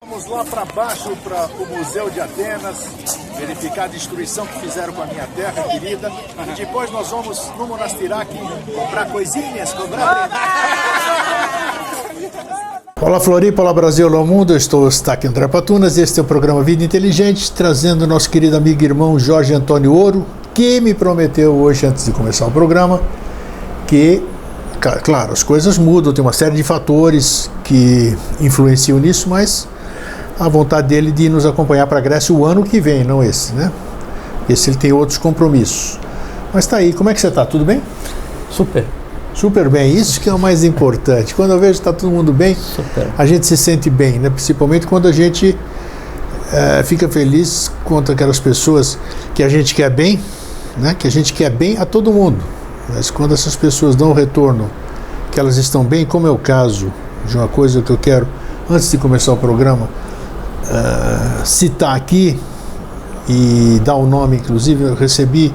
Vamos lá para baixo, para o Museu de Atenas, verificar a destruição que fizeram com a minha terra querida. E depois nós vamos no Monastirac comprar coisinhas, comprar... Olá Floripa, olá Brasil, olá mundo, eu estou aqui André Patunas e este é o programa Vida Inteligente, trazendo nosso querido amigo e irmão Jorge Antônio Ouro, que me prometeu hoje, antes de começar o programa, que, claro, as coisas mudam, tem uma série de fatores que influenciam nisso, mas a vontade dele de nos acompanhar para a Grécia o ano que vem, não esse, né? Esse ele tem outros compromissos. Mas tá aí, como é que você tá? Tudo bem? Super bem, isso que é o mais importante. Quando eu vejo que está todo mundo bem, a gente se sente bem, né? Principalmente quando a gente fica feliz contra aquelas pessoas que a gente quer bem, né? Que a gente quer bem a todo mundo. Mas quando essas pessoas dão o retorno, que elas estão bem, como é o caso de uma coisa que eu quero, antes de começar o programa, citar aqui e dar o nome, inclusive, eu recebi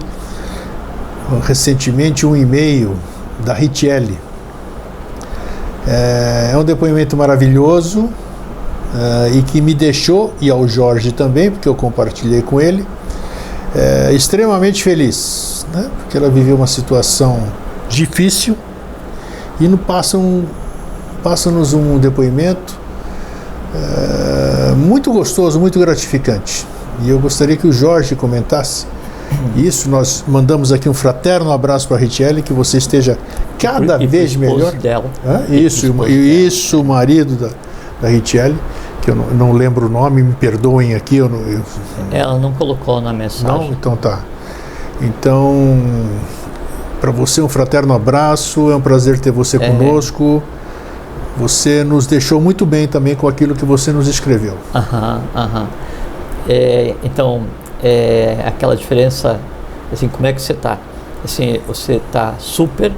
recentemente um e-mail da Richelle. É um depoimento maravilhoso e que me deixou, e ao Jorge também, porque eu compartilhei com ele, extremamente feliz, né? Porque ela viveu uma situação difícil e passa-nos um depoimento muito gostoso, muito gratificante. E eu gostaria que o Jorge comentasse isso. Nós mandamos aqui um fraterno abraço para a Richelle, que você esteja cada vez melhor. Dela. Isso, o marido da Richelle, que eu não lembro o nome, me perdoem aqui. Ela não colocou na mensagem. Não? Então tá. Então, para você um fraterno abraço, é um prazer ter você conosco. Você nos deixou muito bem também com aquilo que você nos escreveu. Então, aquela diferença, assim, como é que você está? Assim, você está super,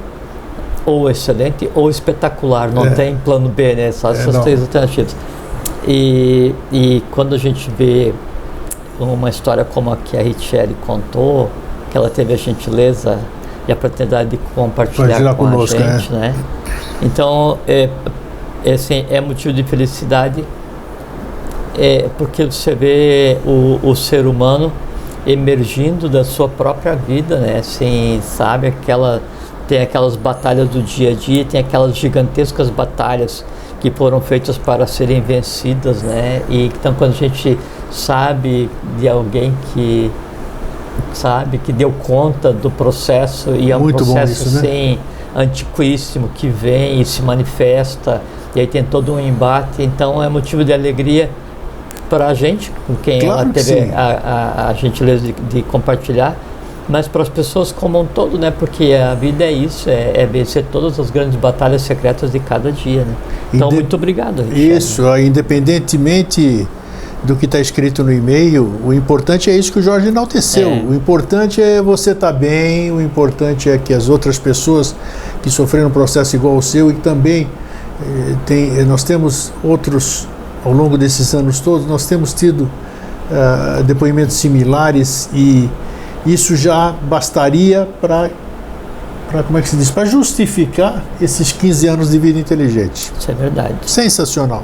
ou excelente, ou espetacular. Não tem plano B, né? Só essas três alternativas. E quando a gente vê uma história como a que a Richelle contou, que ela teve a gentileza e a oportunidade de compartilhar com conosco, a gente, né? Então, assim, é motivo de felicidade, porque você vê o ser humano emergindo da sua própria vida, né? Assim, sabe, tem aquelas batalhas do dia a dia, tem aquelas gigantescas batalhas que foram feitas para serem vencidas, né? E então, quando a gente sabe de alguém que deu conta do processo, e é um muito processo isso, assim, antiquíssimo, que vem e se manifesta, e aí tem todo um embate. Então é motivo de alegria para a gente, com quem ela teve a gentileza de compartilhar, mas para as pessoas como um todo, né? Porque a vida é isso, é vencer todas as grandes batalhas secretas de cada dia, né? Então, muito obrigado, Richelle. Isso, independentemente do que está escrito no e-mail, o importante é isso que o Jorge enalteceu. O importante é você estar bem, o importante é que as outras pessoas que sofreram um processo igual ao seu, e que também nós temos outros, ao longo desses anos todos, nós temos tido depoimentos similares, e isso já bastaria para como é que se diz? Para justificar esses 15 anos de vida inteligente. Isso é verdade. Sensacional,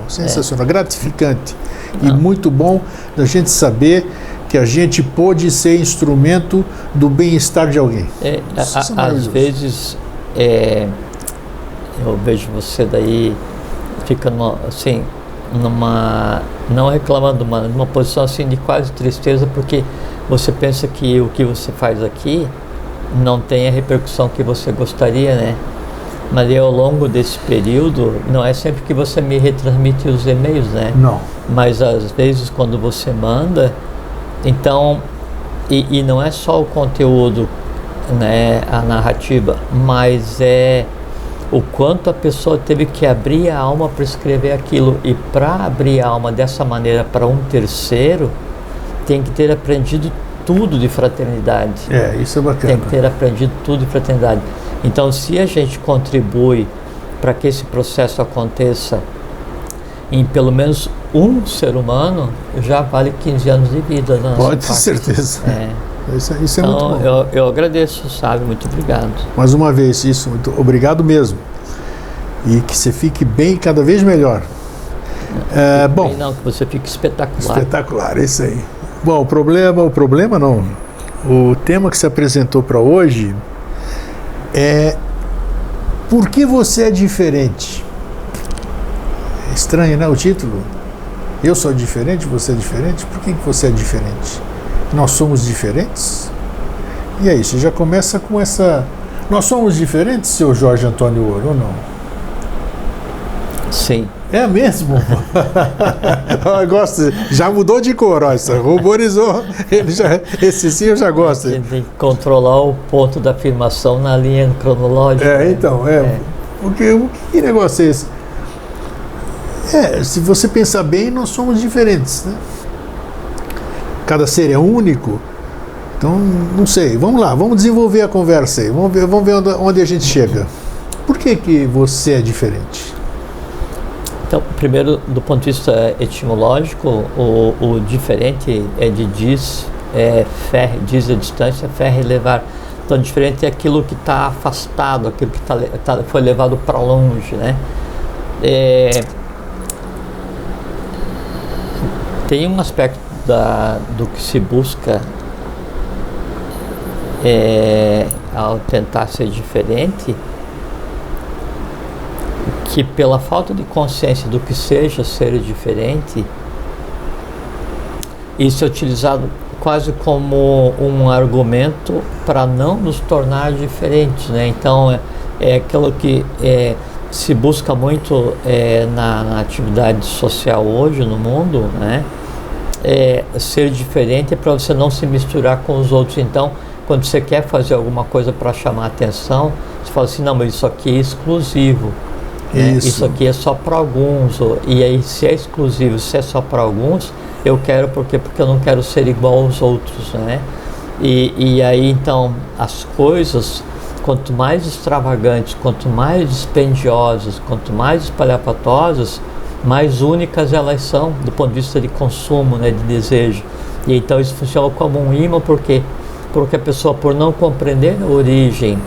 gratificante. E muito bom da gente saber que a gente pôde ser instrumento do bem-estar de alguém. Às vezes eu vejo você daí ficando assim, não reclamando, mas numa posição assim de quase tristeza, porque você pensa que o que você faz aqui não tem a repercussão que você gostaria, né? Mas aí, ao longo desse período, não é sempre que você me retransmite os e-mails, né? Não. Mas às vezes quando você manda, então, e não é só o conteúdo, né, a narrativa, mas é o quanto a pessoa teve que abrir a alma para escrever aquilo. E para abrir a alma dessa maneira para um terceiro, tem que ter aprendido tudo de fraternidade. Isso é bacana. Tem que ter aprendido tudo de fraternidade. Então, se a gente contribui para que esse processo aconteça em pelo menos um ser humano, já vale 15 anos de vida. Pode ter certeza. Isso é então, muito bom. Eu agradeço, sabe? Muito obrigado. Mais uma vez, muito obrigado mesmo. E que você fique bem, cada vez melhor. Bom, não, que você fique espetacular. Espetacular, isso aí. Bom, o problema não. O tema que se apresentou para hoje é por que você é diferente? É estranho, né, o título? Eu sou diferente, você é diferente? Por que você é diferente? Nós somos diferentes? E aí, você já começa com essa... Nós somos diferentes, seu Jorge Antônio Ouro, ou não? Sim. É mesmo? Eu gosto, já mudou de cor, ó, isso ruborizou. Esse sim eu já gosto. A gente tem que controlar o ponto da afirmação na linha cronológica. Então, Porque, que negócio é esse? Se você pensar bem, nós somos diferentes, né? Cada ser é único. Então, não sei. Vamos lá, vamos desenvolver a conversa aí. Vamos ver onde a gente chega. Por que você é diferente? Então, primeiro, do ponto de vista etimológico, o diferente é de diz a distância, ferre levar. Então, diferente é aquilo que está afastado, aquilo que foi levado para longe, né? Tem um aspecto do que se busca ao tentar ser diferente, que pela falta de consciência do que seja ser diferente, isso é utilizado quase como um argumento para não nos tornar diferentes, né? Então é aquilo que se busca muito na atividade social hoje no mundo, né? Ser diferente é para você não se misturar com os outros. Então, quando você quer fazer alguma coisa para chamar a atenção, você fala assim, não, mas isso aqui é exclusivo. Isso aqui é só para alguns. E aí, se é exclusivo, se é só para alguns, eu quero porque eu não quero ser igual aos outros, né? E aí, então, as coisas, quanto mais extravagantes, quanto mais dispendiosas, quanto mais espalhafatosas, mais únicas elas são do ponto de vista de consumo, né, de desejo. E então isso funciona como um imã, porque a pessoa, por não compreender a origem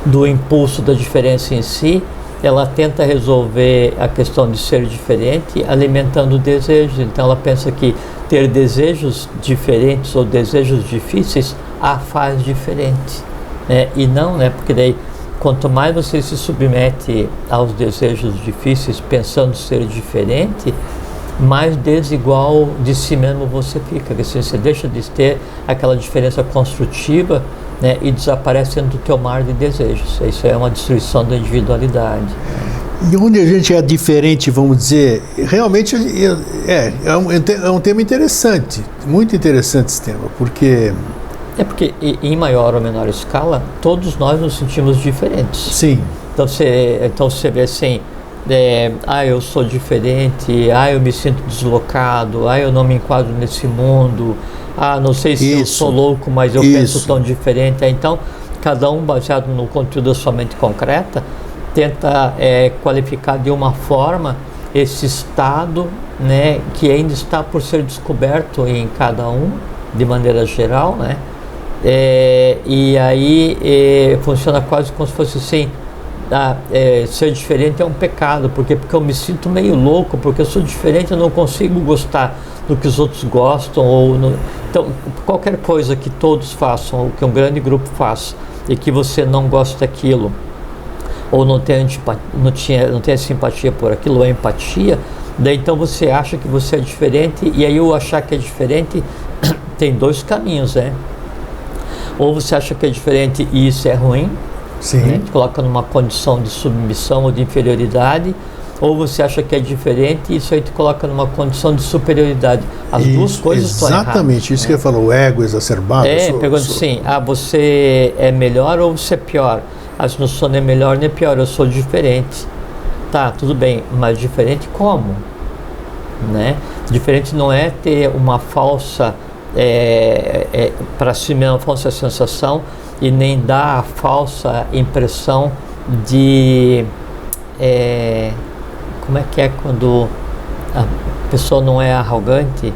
do impulso da diferença em si, ela tenta resolver a questão de ser diferente alimentando desejos. Então ela pensa que ter desejos diferentes ou desejos difíceis a faz diferente, né? E não, né? Porque daí, quanto mais você se submete aos desejos difíceis pensando ser diferente, mais desigual de si mesmo você fica. Assim, você deixa de ter aquela diferença construtiva, né, e desaparece dentro do teu mar de desejos. Isso é uma destruição da individualidade. E onde a gente é diferente, vamos dizer, realmente é um tema interessante, muito interessante esse tema, porque... Porque em maior ou menor escala, todos nós nos sentimos diferentes. Sim. Então você vê assim, eu sou diferente, eu me sinto deslocado, eu não me enquadro nesse mundo, não sei se eu sou louco, mas eu penso tão diferente. Então, cada um, baseado no conteúdo da sua mente concreta, tenta qualificar de uma forma esse estado, né, que ainda está por ser descoberto em cada um, de maneira geral, né? E aí funciona quase como se fosse assim, ser diferente é um pecado, porque eu me sinto meio louco, porque eu sou diferente, eu não consigo gostar do que os outros gostam, então qualquer coisa que todos façam, ou que um grande grupo faça, e que você não gosta daquilo, ou não tem simpatia por aquilo, ou empatia, daí então você acha que você é diferente, e aí o achar que é diferente tem dois caminhos, né? Ou você acha que é diferente e isso é ruim, sim, né? Te coloca numa condição de submissão ou de inferioridade, ou você acha que é diferente e isso aí te coloca numa condição de superioridade. As duas coisas estão erradas. Exatamente, isso, né? Que eu falo, o ego exacerbado. Pergunta assim, você é melhor ou você é pior? Se não sou nem melhor nem pior, eu sou diferente. Tá, tudo bem, mas diferente como? Né? Diferente não é ter uma falsa... para si mesmo uma falsa sensação, e nem dar a falsa impressão de como é que é quando a pessoa não é arrogante?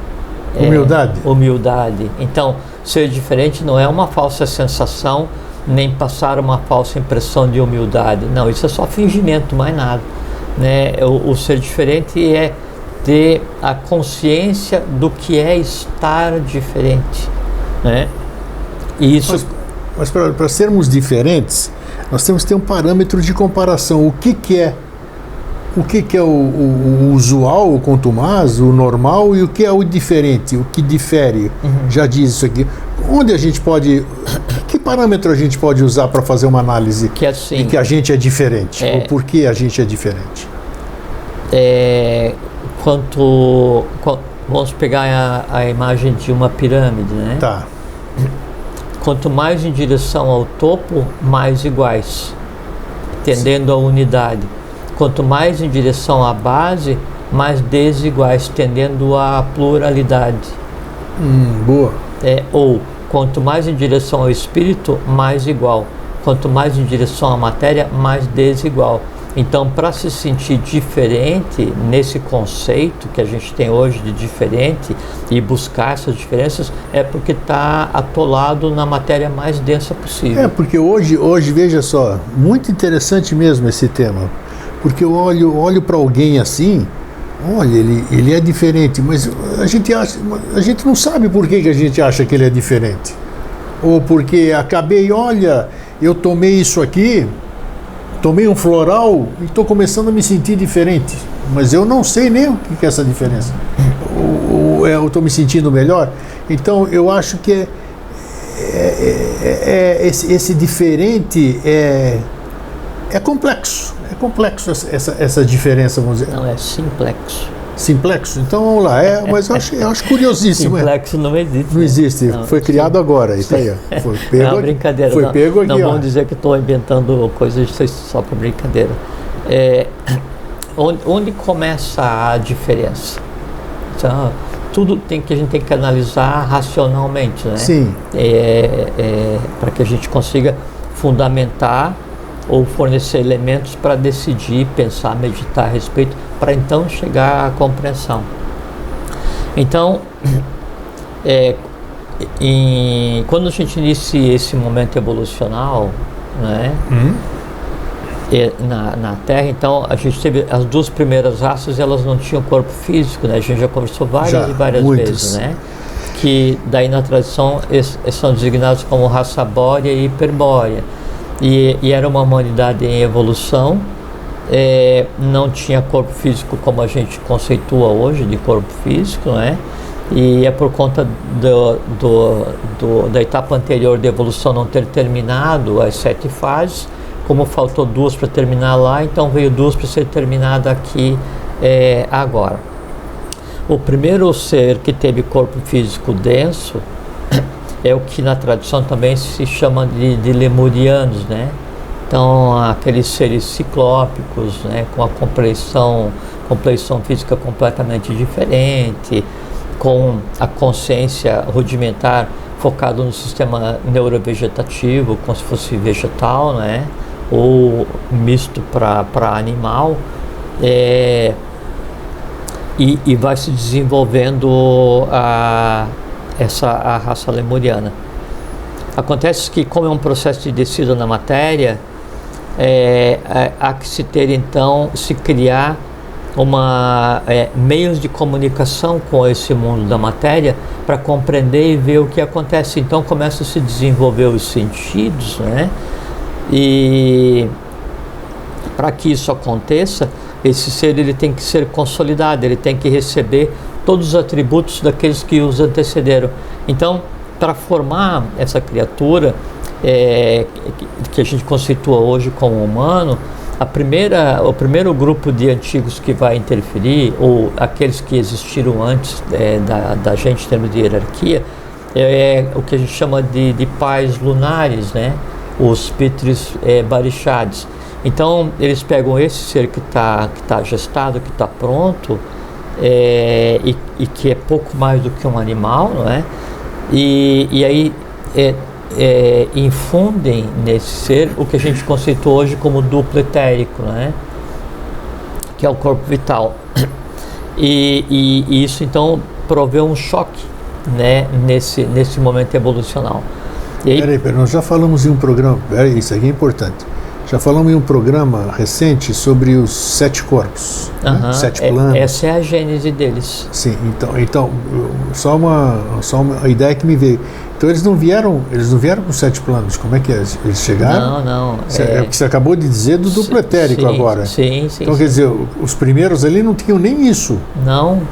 Humildade. Então, ser diferente não é uma falsa sensação, nem passar uma falsa impressão de humildade. Não, isso é só fingimento, mais nada. né? O ser diferente é ter a consciência do que é estar diferente, né? E isso... Mas para sermos diferentes, nós temos que ter um parâmetro de comparação. O que é o usual, o contumaz, o normal, e o que é o diferente, o que difere. Já diz isso aqui. Onde a gente pode... Que parâmetro a gente pode usar para fazer uma análise que assim, de que a gente é diferente? Ou por que a gente é diferente? Vamos pegar a imagem de uma pirâmide, né? Tá. Quanto mais em direção ao topo, mais iguais, tendendo à unidade. Quanto mais em direção à base, mais desiguais, tendendo à pluralidade. Boa. Ou, quanto mais em direção ao espírito, mais igual. Quanto mais em direção à matéria, mais desigual. Então, para se sentir diferente, nesse conceito que a gente tem hoje de diferente, e buscar essas diferenças, é porque está atolado na matéria mais densa possível. Porque hoje, veja só, muito interessante mesmo esse tema. Porque eu olho para alguém assim, olha, ele é diferente, mas a gente não sabe por que a gente acha que ele é diferente. Ou porque olha, eu tomei isso aqui, tomei um floral e estou começando a me sentir diferente. Mas eu não sei nem o que é essa diferença. Ou eu estou me sentindo melhor. Então eu acho que esse diferente é complexo. É complexo essa diferença, vamos dizer. Não, é simplexo. Simplexo? Então vamos lá. Mas eu acho curiosíssimo. Simplexo não existe. Não existe. Não, foi criado agora. Isso aí. Foi pego. Não, brincadeira. Foi pego aqui. Não vamos dizer que estou inventando coisas só para brincadeira. Onde começa a diferença? Então, tudo a gente tem que analisar racionalmente, né? Sim. Para que a gente consiga fundamentar ou fornecer elementos para decidir, pensar, meditar a respeito, para então chegar à compreensão. Então, quando a gente inicia esse momento evolucional, né, na Terra, então a gente teve as duas primeiras raças, elas não tinham corpo físico, né? A gente já conversou várias vezes, né? Que daí na tradição são designados como raça bórea e hiperbórea. E era uma humanidade em evolução, não tinha corpo físico como a gente conceitua hoje de corpo físico, né? E é por conta da etapa anterior de evolução não ter terminado as 7 fases, como faltou 2 para terminar lá, então veio 2 para ser terminada aqui agora. O primeiro ser que teve corpo físico denso é o que na tradição também se chama de lemurianos, né? Então, aqueles seres ciclópicos, né? Com a compleição física completamente diferente, com a consciência rudimentar focado no sistema neurovegetativo, como se fosse vegetal, né? Ou misto para animal, e vai se desenvolvendo a raça lemuriana. Acontece que, como é um processo de descida na matéria, há que se ter então, se criar meios de comunicação com esse mundo da matéria para compreender e ver o que acontece. Então começa a se desenvolver os sentidos, né? E para que isso aconteça, esse ser ele tem que ser consolidado, ele tem que receber todos os atributos daqueles que os antecederam. Então, para formar essa criatura que a gente conceitua hoje como humano, o primeiro grupo de antigos que vai interferir, ou aqueles que existiram antes da gente em termos de hierarquia, é o que a gente chama de pais lunares, né? Os Pitris Barixades. Então eles pegam esse ser que tá gestado, que está pronto, e que é pouco mais do que um animal, não é? E aí infundem nesse ser o que a gente conceitua hoje como duplo etérico, né? Que é o corpo vital. E isso então provê um choque, né? Nesse momento evolucional. Peraí, nós já falamos em um programa, isso aqui é importante. Já falamos em um programa recente sobre os 7 corpos, né? 7 planos. Essa é a gênese deles. Sim, então só uma ideia que me veio. Então eles não vieram com 7 planos. Como é que é? Eles chegaram? Não. É o que você acabou de dizer do duplo etérico agora. Sim. Então quer dizer, os primeiros ali não tinham nem isso. Não,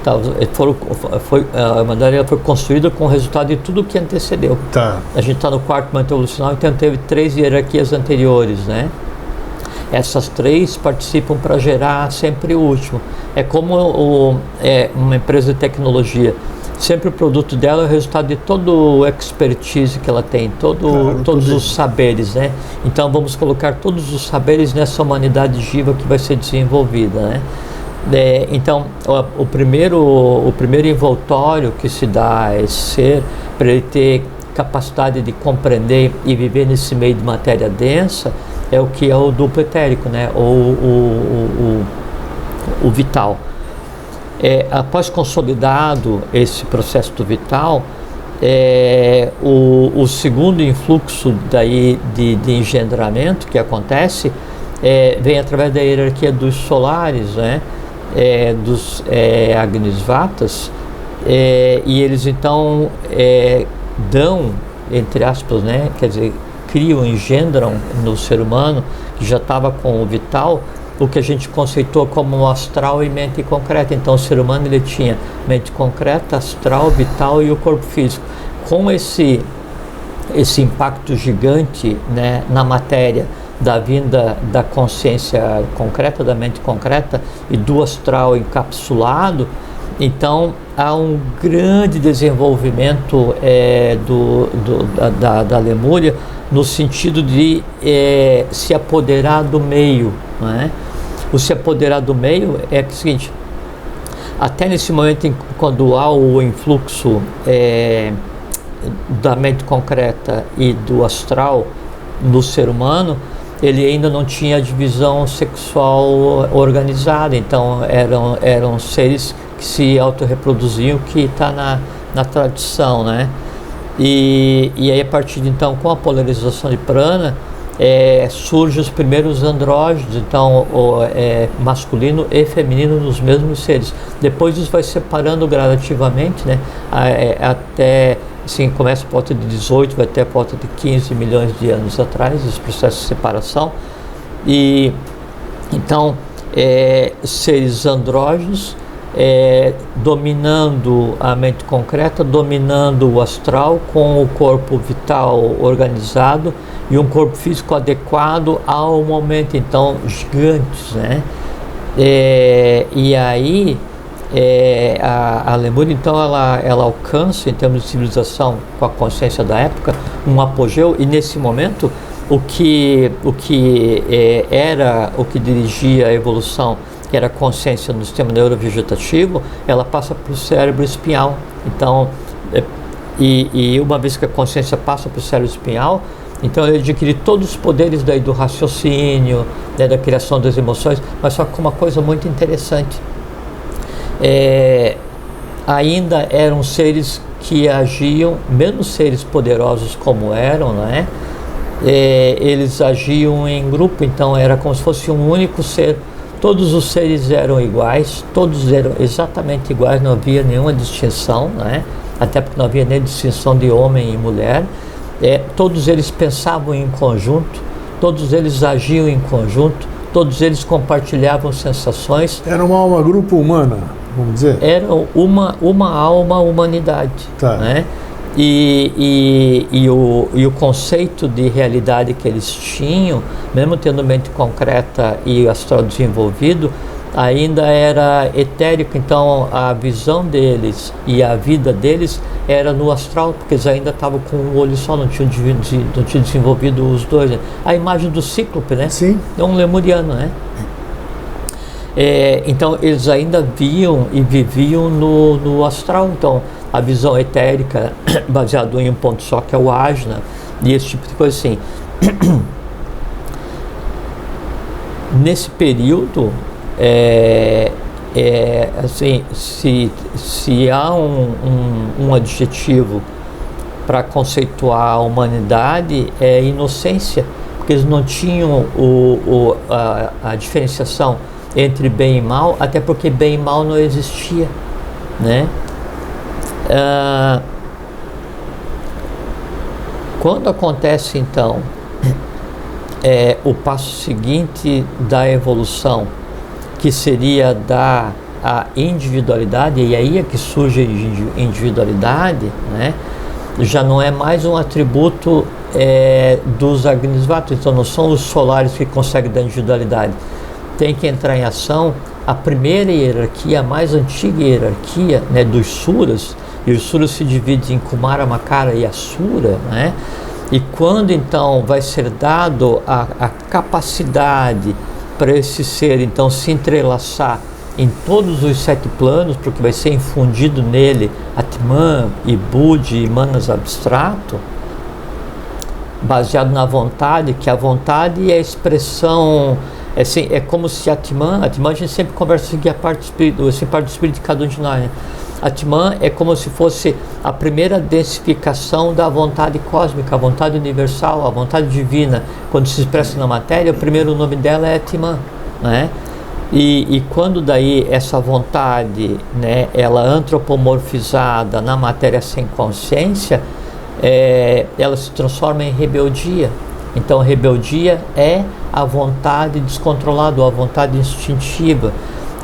tá. A humanidade foi construída com o resultado de tudo que antecedeu. Tá. A gente está no quarto momento evolucional, então teve 3 hierarquias anteriores, né? Essas 3 participam para gerar sempre o último. É como uma empresa de tecnologia. Sempre o produto dela é o resultado de todo o expertise que ela tem, todos os saberes, né? Então vamos colocar todos os saberes nessa humanidade viva que vai ser desenvolvida, né? Então o primeiro envoltório que se dá a esse ser, para ele ter capacidade de compreender e viver nesse meio de matéria densa, é o que é o duplo etérico, né? Ou o vital. Após consolidado esse processo do vital, o segundo influxo daí de engendramento que acontece vem através da hierarquia dos solares, né? Dos Agnisvatas, e eles então dão, entre aspas, né? Quer dizer, criam, engendram no ser humano que já estava com o vital, o que a gente conceitou como astral e mente concreta. Então o ser humano ele tinha mente concreta, astral, vital e o corpo físico. Com esse impacto gigante, né, na matéria, da vinda da consciência concreta, da mente concreta e do astral encapsulado, então há um grande desenvolvimento da Lemúria, no sentido de se apoderar do meio, né? O se apoderar do meio é o seguinte: até nesse momento quando há o influxo da mente concreta e do astral no ser humano, ele ainda não tinha divisão sexual organizada, então eram seres que se autorreproduziam, que está na tradição, né? E aí a partir de então, com a polarização de prana, surgem os primeiros andrógenos, então masculino e feminino nos mesmos seres. Depois isso vai separando gradativamente, né? Até assim, começa a volta de 18, vai até a volta de 15 milhões de anos atrás, esse processo de separação. E então seres andrógenos dominando a mente concreta, dominando o astral, com o corpo vital organizado e um corpo físico adequado ao momento, então gigantes, né? E aí a Lemúria, então, ela alcança, em termos de civilização, com a consciência da época, um apogeu, e nesse momento o que dirigia a evolução, que era a consciência no sistema neurovegetativo, ela passa para o cérebro espinhal. Então, e uma vez que a consciência passa para o cérebro espinhal, então ele adquire todos os poderes daí do raciocínio, né, da criação das emoções, mas só com uma coisa muito interessante. Ainda eram seres que agiam, mesmo seres poderosos como eram, né? Eles agiam em grupo, então era como se fosse um único ser. Todos os seres eram iguais, todos eram exatamente iguais, não havia nenhuma distinção, né? Até porque não havia nem distinção de homem e mulher. Todos eles pensavam em conjunto, todos eles agiam em conjunto, todos eles compartilhavam sensações. Era uma alma grupo humana, vamos dizer? Era uma alma humanidade, tá, né? E o conceito de realidade que eles tinham, mesmo tendo mente concreta e astral desenvolvido, ainda era etérico. Então a visão deles e a vida deles era no astral, porque eles ainda estavam com um olho só, não tinham desenvolvido os dois, né? A imagem do cíclope, né? Sim. É um lemuriano, né? Então eles ainda viam e viviam no astral. Então a visão etérica baseada em um ponto só, que é o ajna, e esse tipo de coisa assim. Nesse período, assim, se há um adjetivo para conceituar a humanidade, é inocência, porque eles não tinham a diferenciação entre bem e mal, até porque bem e mal não existia, né? Quando acontece então o passo seguinte da evolução, que seria a individualidade, e aí é que surge a individualidade, né? Já não é mais um atributo dos Agnisvatas, então não são os solares que conseguem dar individualidade. Tem que entrar em ação a primeira hierarquia, a mais antiga hierarquia, né, dos Suras, e os Suras se dividem em Kumara, Makara e Asura, né? E quando então vai ser dado a capacidade para esse ser então se entrelaçar em todos os 7 planos, porque vai ser infundido nele Atman e Budi e Manas abstrato, baseado na vontade, que a vontade é a expressão, assim, é como se Atman a gente sempre conversa aqui a parte do espírito de cada um de nós, né? Atman é como se fosse a primeira densificação da vontade cósmica, a vontade universal, a vontade divina. Quando se expressa na matéria, o primeiro nome dela é Atman, né? E quando daí essa vontade, né, ela antropomorfizada na matéria sem consciência, ela se transforma em rebeldia. Então a rebeldia é a vontade descontrolada, a vontade instintiva.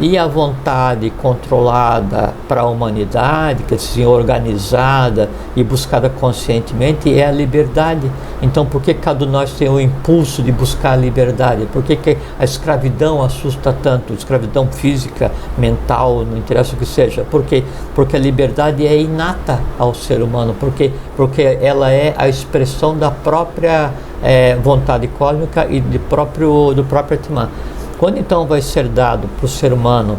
E a vontade controlada para a humanidade, que é organizada e buscada conscientemente, é a liberdade. Então, por que cada um de nós tem o impulso de buscar a liberdade? Por que a escravidão assusta tanto? Escravidão física, mental, não interessa o que seja. Por quê? Porque a liberdade é inata ao ser humano. Porque ela é a expressão da própria vontade cósmica e do próprio Atman. Quando então vai ser dado para o ser humano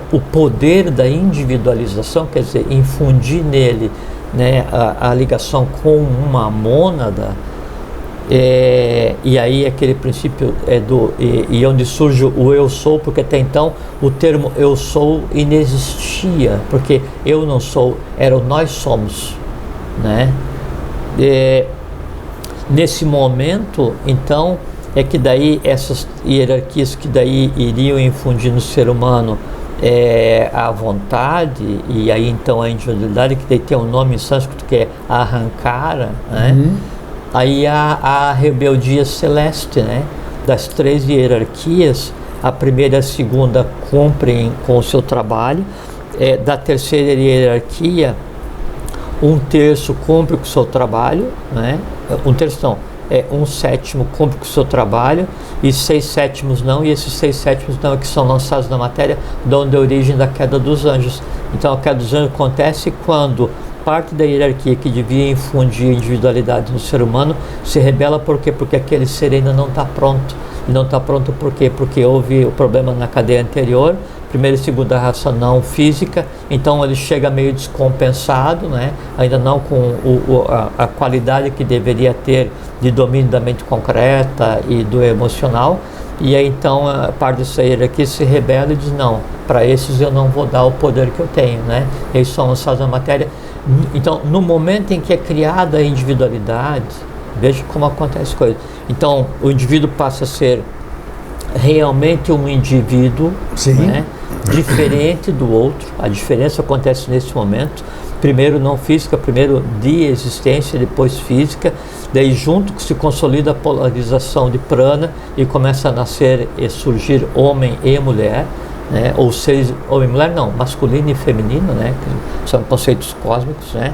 o poder da individualização, quer dizer, infundir nele, né, a ligação com uma mônada, e aí aquele princípio e onde surge o eu sou, porque até então o termo eu sou inexistia, porque eu não sou, era o nós somos, né? Nesse momento, então, é que daí essas hierarquias que daí iriam infundir no ser humano a vontade, e aí então a individualidade, que daí tem um nome em sânscrito que é Ahankara, né? Aí a rebeldia celeste, né? Das 3 hierarquias, a primeira e a segunda cumprem com o seu trabalho, da terceira hierarquia, 1/3 cumpre com o seu trabalho, né? 1/3 não, 1/7 cumpre com o seu trabalho e 6/7 não, e esses 6/7 não é que são lançados na matéria, de onde é a origem da queda dos anjos. Então a queda dos anjos acontece quando parte da hierarquia que devia infundir individualidade no ser humano se rebela. Por quê? Porque aquele ser ainda não está pronto. E não está pronto por quê? Porque houve o problema na cadeia anterior, primeira e segunda raça não física, então ele chega meio descompensado, né? Ainda não com a qualidade que deveria ter de domínio da mente concreta e do emocional, e aí então a parte dessa hierarquia se rebela e diz: não, para esses eu não vou dar o poder que eu tenho, né? Eles são lançados na matéria. Então, no momento em que é criada a individualidade, veja como acontece coisa. Então, o indivíduo passa a ser realmente um indivíduo, né, diferente do outro. A diferença acontece nesse momento. Primeiro não física, primeiro de existência, depois física. Daí junto se consolida a polarização de prana e começa a nascer e surgir homem e mulher, né? Ou seres, homem e mulher não, masculino e feminino, né? Que são conceitos cósmicos, né?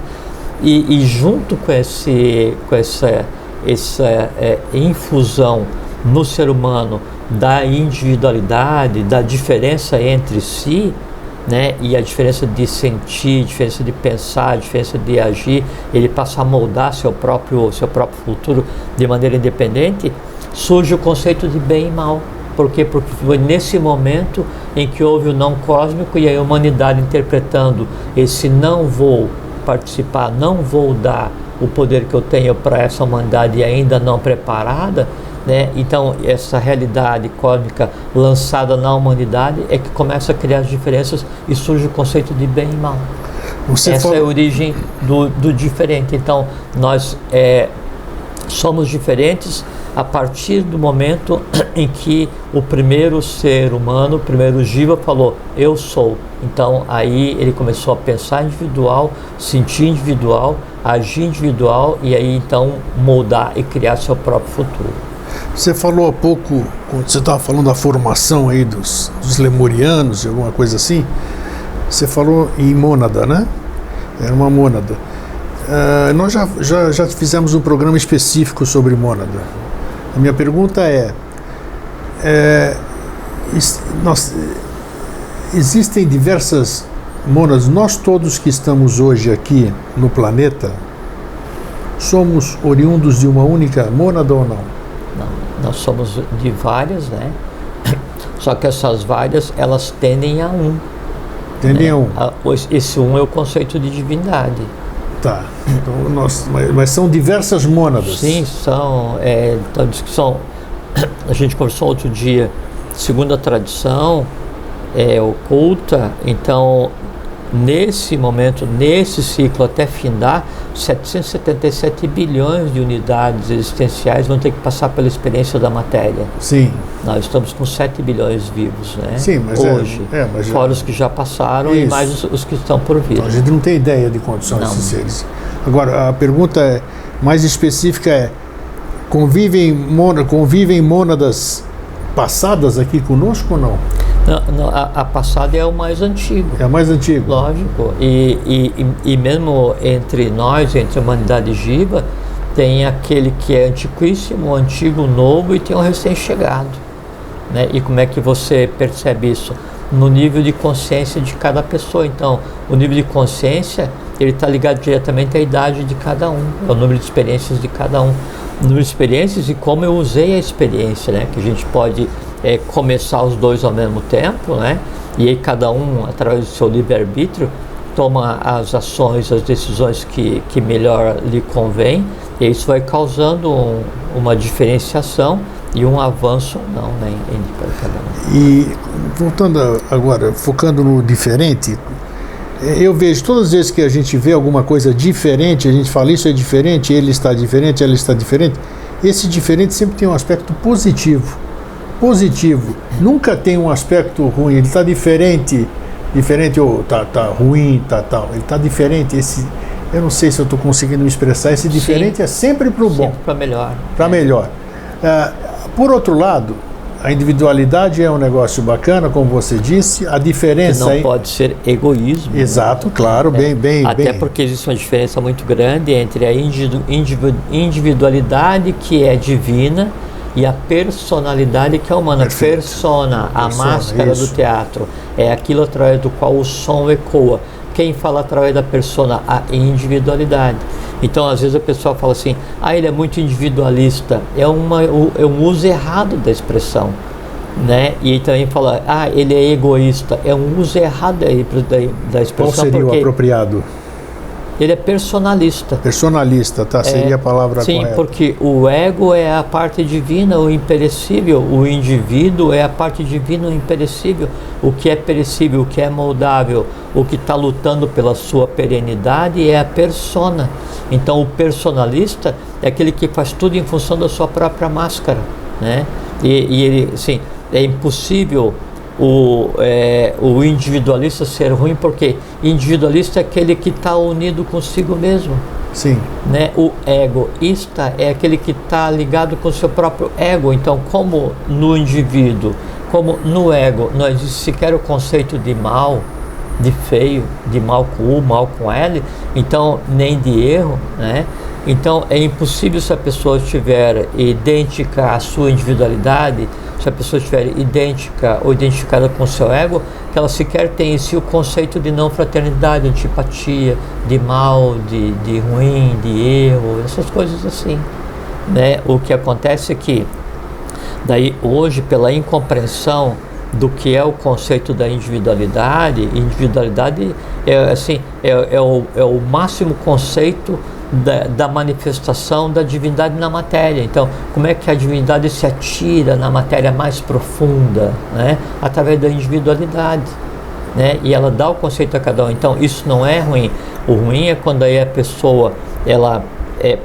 E junto com essa infusão no ser humano da individualidade, da diferença entre si, né, e a diferença de sentir, diferença de pensar, diferença de agir, ele passa a moldar seu próprio futuro de maneira independente, surge o conceito de bem e mal. Por quê? Porque foi nesse momento em que houve o não cósmico e a humanidade interpretando esse não vou participar, não vou dar o poder que eu tenho para essa humanidade ainda não preparada, né? Então essa realidade cósmica lançada na humanidade é que começa a criar as diferenças e surge o conceito de bem e mal. Essa é a origem do diferente. Então nós somos diferentes a partir do momento em que o primeiro ser humano, o primeiro Jiva falou, eu sou. Então aí ele começou a pensar individual, sentir individual, agir individual e aí então moldar e criar seu próprio futuro. Você falou há pouco, quando você estava falando da formação aí dos lemurianos, alguma coisa assim, você falou em mônada, né? Era uma mônada. Nós já fizemos um programa específico sobre mônada. A minha pergunta existem diversas mônadas. Nós todos que estamos hoje aqui no planeta, somos oriundos de uma única mônada ou não? Não, nós somos de várias, né? Só que essas várias, elas tendem a um. Tendem a um. Esse um é o conceito de divindade. Tá. Então, mas são diversas mônadas. Sim, são. A gente conversou outro dia, segundo a tradição oculta, então, nesse momento, nesse ciclo até findar, 777 bilhões de unidades existenciais vão ter que passar pela experiência da matéria. Sim. Nós estamos com 7 bilhões vivos, né? Sim, mas hoje. Fora os que já passaram e mais os que estão por vir. Então, a gente não tem ideia de quantos são esses seres. Agora, a pergunta mais específica convivem mônadas passadas aqui conosco ou não? Não, a passada é o mais antigo. É o mais antigo. Lógico. E mesmo entre nós, entre a humanidade Jiva, tem aquele que é antiquíssimo, o antigo, o novo e tem o recém-chegado. Né? E como é que você percebe isso? No nível de consciência de cada pessoa. Então, o nível de consciência, ele está ligado diretamente à idade de cada um, ao número de experiências de cada um. O número de experiências e como eu usei a experiência, né? Que a gente pode começar os dois ao mesmo tempo, né? E aí cada um, através do seu livre-arbítrio, toma as ações, as decisões que melhor lhe convém, e isso vai causando uma diferenciação e um avanço ou não, né, para cada um. E voltando agora, focando no diferente, eu vejo todas as vezes que a gente vê alguma coisa diferente, a gente fala isso é diferente, ele está diferente, ela está diferente, esse diferente sempre tem um aspecto positivo. Nunca tem um aspecto ruim, ele está diferente ou tá ruim, ele está diferente. Eu não sei se eu estou conseguindo me expressar, esse diferente. Sim. É sempre para o bom. Sempre para melhor. Para melhor. Por outro lado, a individualidade é um negócio bacana, como você disse, a diferença... Que não pode ser egoísmo. Exato, né? Claro, bem. Até porque existe uma diferença muito grande entre a individualidade que é divina e a personalidade que é humana. Perfeito. Persona, a máscara do teatro, é aquilo através do qual o som ecoa. Quem fala através da persona? A individualidade. Então, às vezes a pessoa fala assim, ele é muito individualista. É um uso errado da expressão, né? E também fala, ele é egoísta. É um uso errado da expressão. Qual seria o apropriado? Ele é personalista. Personalista, seria a palavra correta. Sim, porque o ego é a parte divina, o imperecível. O indivíduo é a parte divina, o imperecível. O que é perecível, o que é moldável, o que está lutando pela sua perenidade é a persona. Então, o personalista é aquele que faz tudo em função da sua própria máscara, né? E ele, assim, é impossível o individualista ser ruim, porque individualista é aquele que está unido consigo mesmo. Sim. Né? O egoísta é aquele que está ligado com o seu próprio ego. Então, como no indivíduo, como no ego, não existe sequer o conceito de mal, de feio, de mal com U, mal com L, então nem de erro, né? Então é impossível, se a pessoa estiver idêntica à sua individualidade, se a pessoa estiver idêntica ou identificada com o seu ego, que ela sequer tem em si o conceito de não fraternidade, antipatia, de mal, de ruim, de erro, essas coisas assim, né? O que acontece é que daí hoje, pela incompreensão do que é o conceito da individualidade é o máximo conceito da manifestação da divindade na matéria. Então, como é que a divindade se atira na matéria mais profunda, né? Através da individualidade, né? E ela dá o conceito a cada um. Então, isso não é ruim. O ruim é quando aí a pessoa ela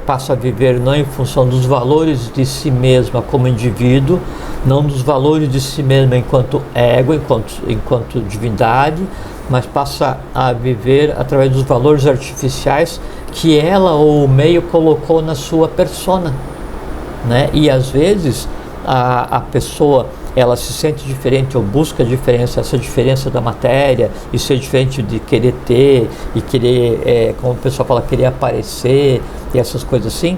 passa a viver não em função dos valores de si mesma como indivíduo, não dos valores de si mesma enquanto ego, enquanto divindade, mas passa a viver através dos valores artificiais que ela ou o meio colocou na sua persona, né? E às vezes a pessoa, ela se sente diferente ou busca diferença, essa diferença da matéria, e ser diferente de querer ter e querer, como o pessoal fala, querer aparecer e essas coisas assim,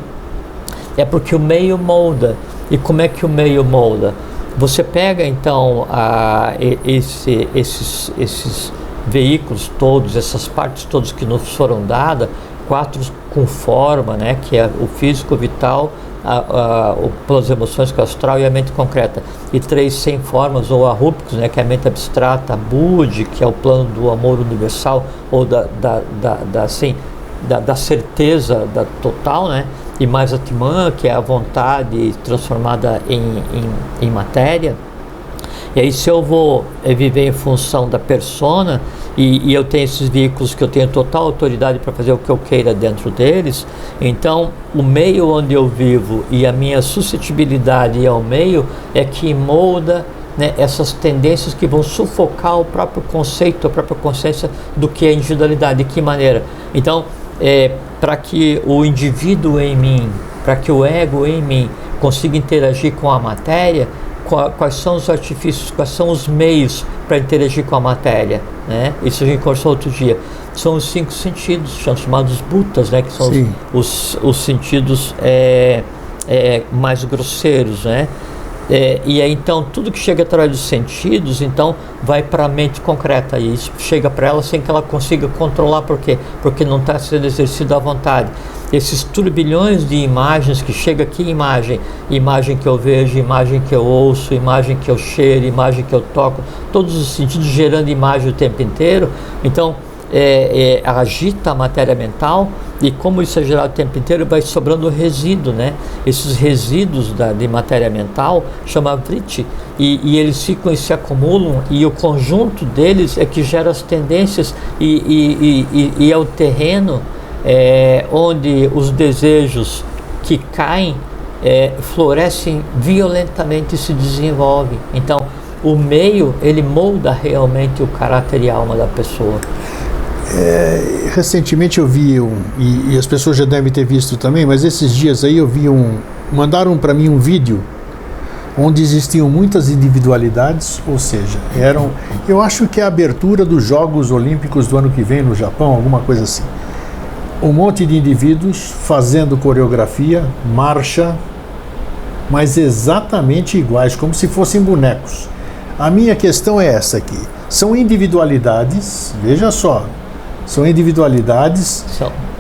é porque o meio molda. E como é que o meio molda? Você pega então esses veículos todos, essas partes todas que nos foram dadas, 4 com forma, né, que é o físico, o vital, o plano das emoções, que é o astral, e a mente concreta, e 3 sem formas ou arrúpicos, né, que é a mente abstrata, a Budi, que é o plano do amor universal, ou da certeza total, né, e mais Atman, que é a vontade transformada em matéria. E aí, se eu vou viver em função da persona, e eu tenho esses veículos que eu tenho total autoridade para fazer o que eu queira dentro deles, então o meio onde eu vivo e a minha suscetibilidade ao meio é que molda, né, essas tendências que vão sufocar o próprio conceito, a própria consciência do que é individualidade. De que maneira? Então, para que o indivíduo em mim, para que o ego em mim consiga interagir com a matéria, quais são os artifícios, quais são os meios para interagir com a matéria, né? Isso a gente conversou outro dia. São os 5 sentidos, são chamados bhutas, né? Que são os sentidos mais grosseiros, né? E aí, então, tudo que chega através dos sentidos, então, vai para a mente concreta, e isso chega para ela sem que ela consiga controlar. Por quê? Porque não está sendo exercido à vontade. Esses turbilhões de imagens que chega aqui, imagem que eu vejo, imagem que eu ouço, imagem que eu cheiro, imagem que eu toco, todos os sentidos gerando imagem o tempo inteiro. Então, agita a matéria mental, e como isso é gerado o tempo inteiro, vai sobrando resíduo, né? Esses resíduos de matéria mental chama vritti, e eles ficam e se acumulam, e o conjunto deles é que gera as tendências, e é o terreno onde os desejos que caem florescem violentamente e se desenvolvem. Então, o meio, ele molda realmente o caráter e a alma da pessoa. Recentemente eu vi e as pessoas já devem ter visto também, mas esses dias aí eu vi mandaram para mim um vídeo onde existiam muitas individualidades, ou seja, eu acho que é a abertura dos Jogos Olímpicos do ano que vem no Japão, alguma coisa assim. Um monte de indivíduos fazendo coreografia, marcha, mas exatamente iguais, como se fossem bonecos. A minha questão é essa aqui. São individualidades, veja só, são individualidades,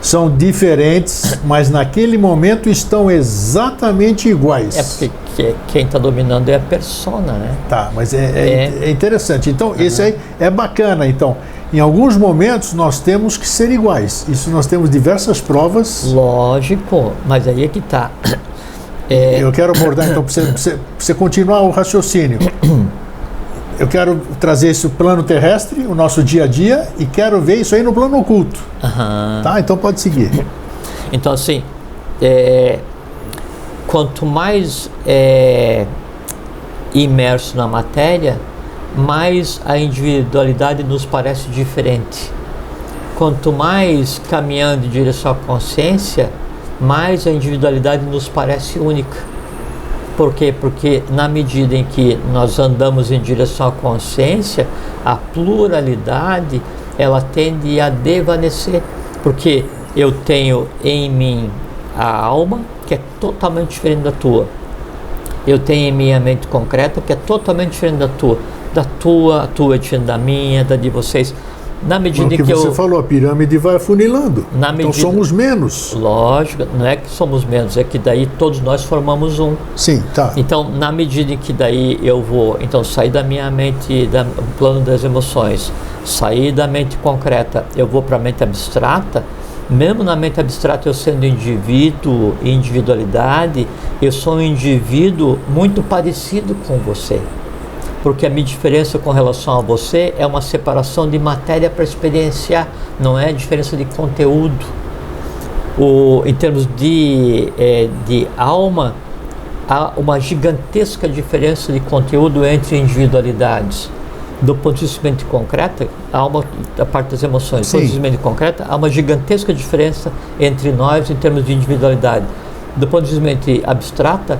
são diferentes, mas naquele momento estão exatamente iguais. Porque quem está dominando é a persona, né? Tá, mas é interessante. Então, esse aí é bacana. Então, em alguns momentos nós temos que ser iguais. Isso nós temos diversas provas. Lógico, mas aí é que está. Eu quero abordar, então, para você continuar o raciocínio. Eu quero trazer esse plano terrestre, o nosso dia a dia, e quero ver isso aí no plano oculto. Tá? Então pode seguir. Então, assim, quanto mais imerso na matéria, mais a individualidade nos parece diferente. Quanto mais caminhando em direção à consciência, mais a individualidade nos parece única. Por quê? Porque na medida em que nós andamos em direção à consciência, a pluralidade, ela tende a desvanecer. Porque eu tenho em mim a alma, que é totalmente diferente da tua. Eu tenho em mim a mente concreta, que é totalmente diferente da tua. A tua é diferente da minha, da de vocês. Na medida em que você falou, a pirâmide vai afunilando. Então somos menos. Lógico, não é que somos menos, é que daí todos nós formamos um. Sim, tá. Então, na medida em que daí eu vou sair da minha mente, do plano das emoções, sair da mente concreta, eu vou para a mente abstrata. Mesmo na mente abstrata, eu sendo indivíduo e individualidade, eu sou um indivíduo muito parecido com você. Porque a minha diferença com relação a você é uma separação de matéria para experienciar, não é diferença de conteúdo. Em termos de alma, há uma gigantesca diferença de conteúdo entre individualidades. Do ponto de vista de mente concreta, há a parte das emoções. Do ponto de vista de mente concreta, há uma gigantesca diferença entre nós em termos de individualidade. Do ponto de vista de mente abstrata,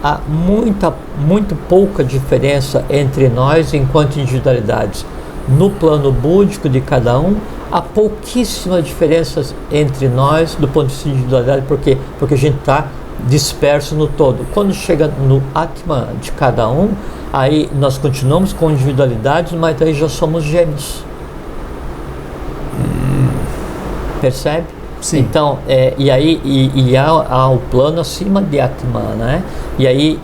há muito pouca diferença entre nós enquanto individualidades. No plano búdico de cada um, há pouquíssima diferença entre nós do ponto de vista de individualidade, porque a gente está disperso no todo. Quando chega no Atman de cada um, aí nós continuamos com individualidades, mas aí já somos gêmeos. Percebe? Sim. Então, há o plano acima de Atman, né? E aí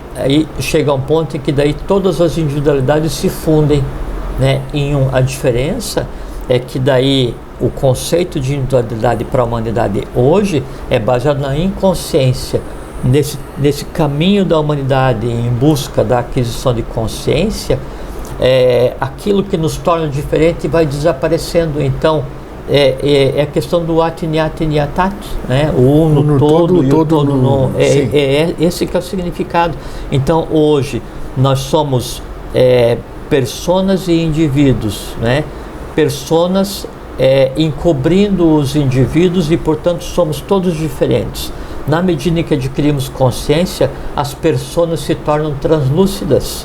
chega um ponto em que daí todas as individualidades se fundem, né? A diferença é que daí o conceito de individualidade para a humanidade hoje é baseado na inconsciência. Nesse caminho da humanidade em busca da aquisição de consciência, aquilo que nos torna diferente vai desaparecendo. Então, é a questão do Atiniatiniatat, né? O um no todo e o todo no... Esse que é o significado. Então, hoje, nós somos personas e indivíduos, né? Personas encobrindo os indivíduos e, portanto, somos todos diferentes. Na medida em que adquirimos consciência, as personas se tornam translúcidas,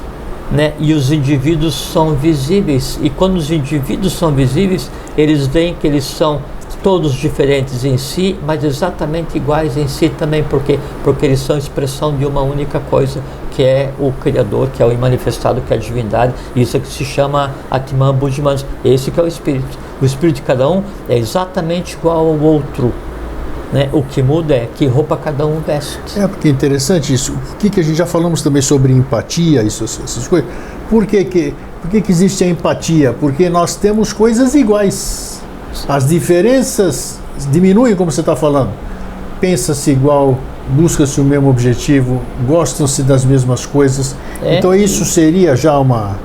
né? E os indivíduos são visíveis. E quando os indivíduos são visíveis, eles veem que eles são todos diferentes em si, mas exatamente iguais em si também, porque eles são expressão de uma única coisa, que é o Criador, que é o manifestado, que é a divindade. Isso é que se chama Atman Buddhiman. Esse que é o espírito. O espírito de cada um é exatamente igual ao outro, né? O que muda é que roupa cada um veste. Porque é interessante isso. O que a gente já falamos também sobre empatia, essas coisas. Por que existe a empatia? Porque nós temos coisas iguais. As diferenças diminuem, como você está falando. Pensa-se igual, busca-se o mesmo objetivo, gostam-se das mesmas coisas. Então isso seria já uma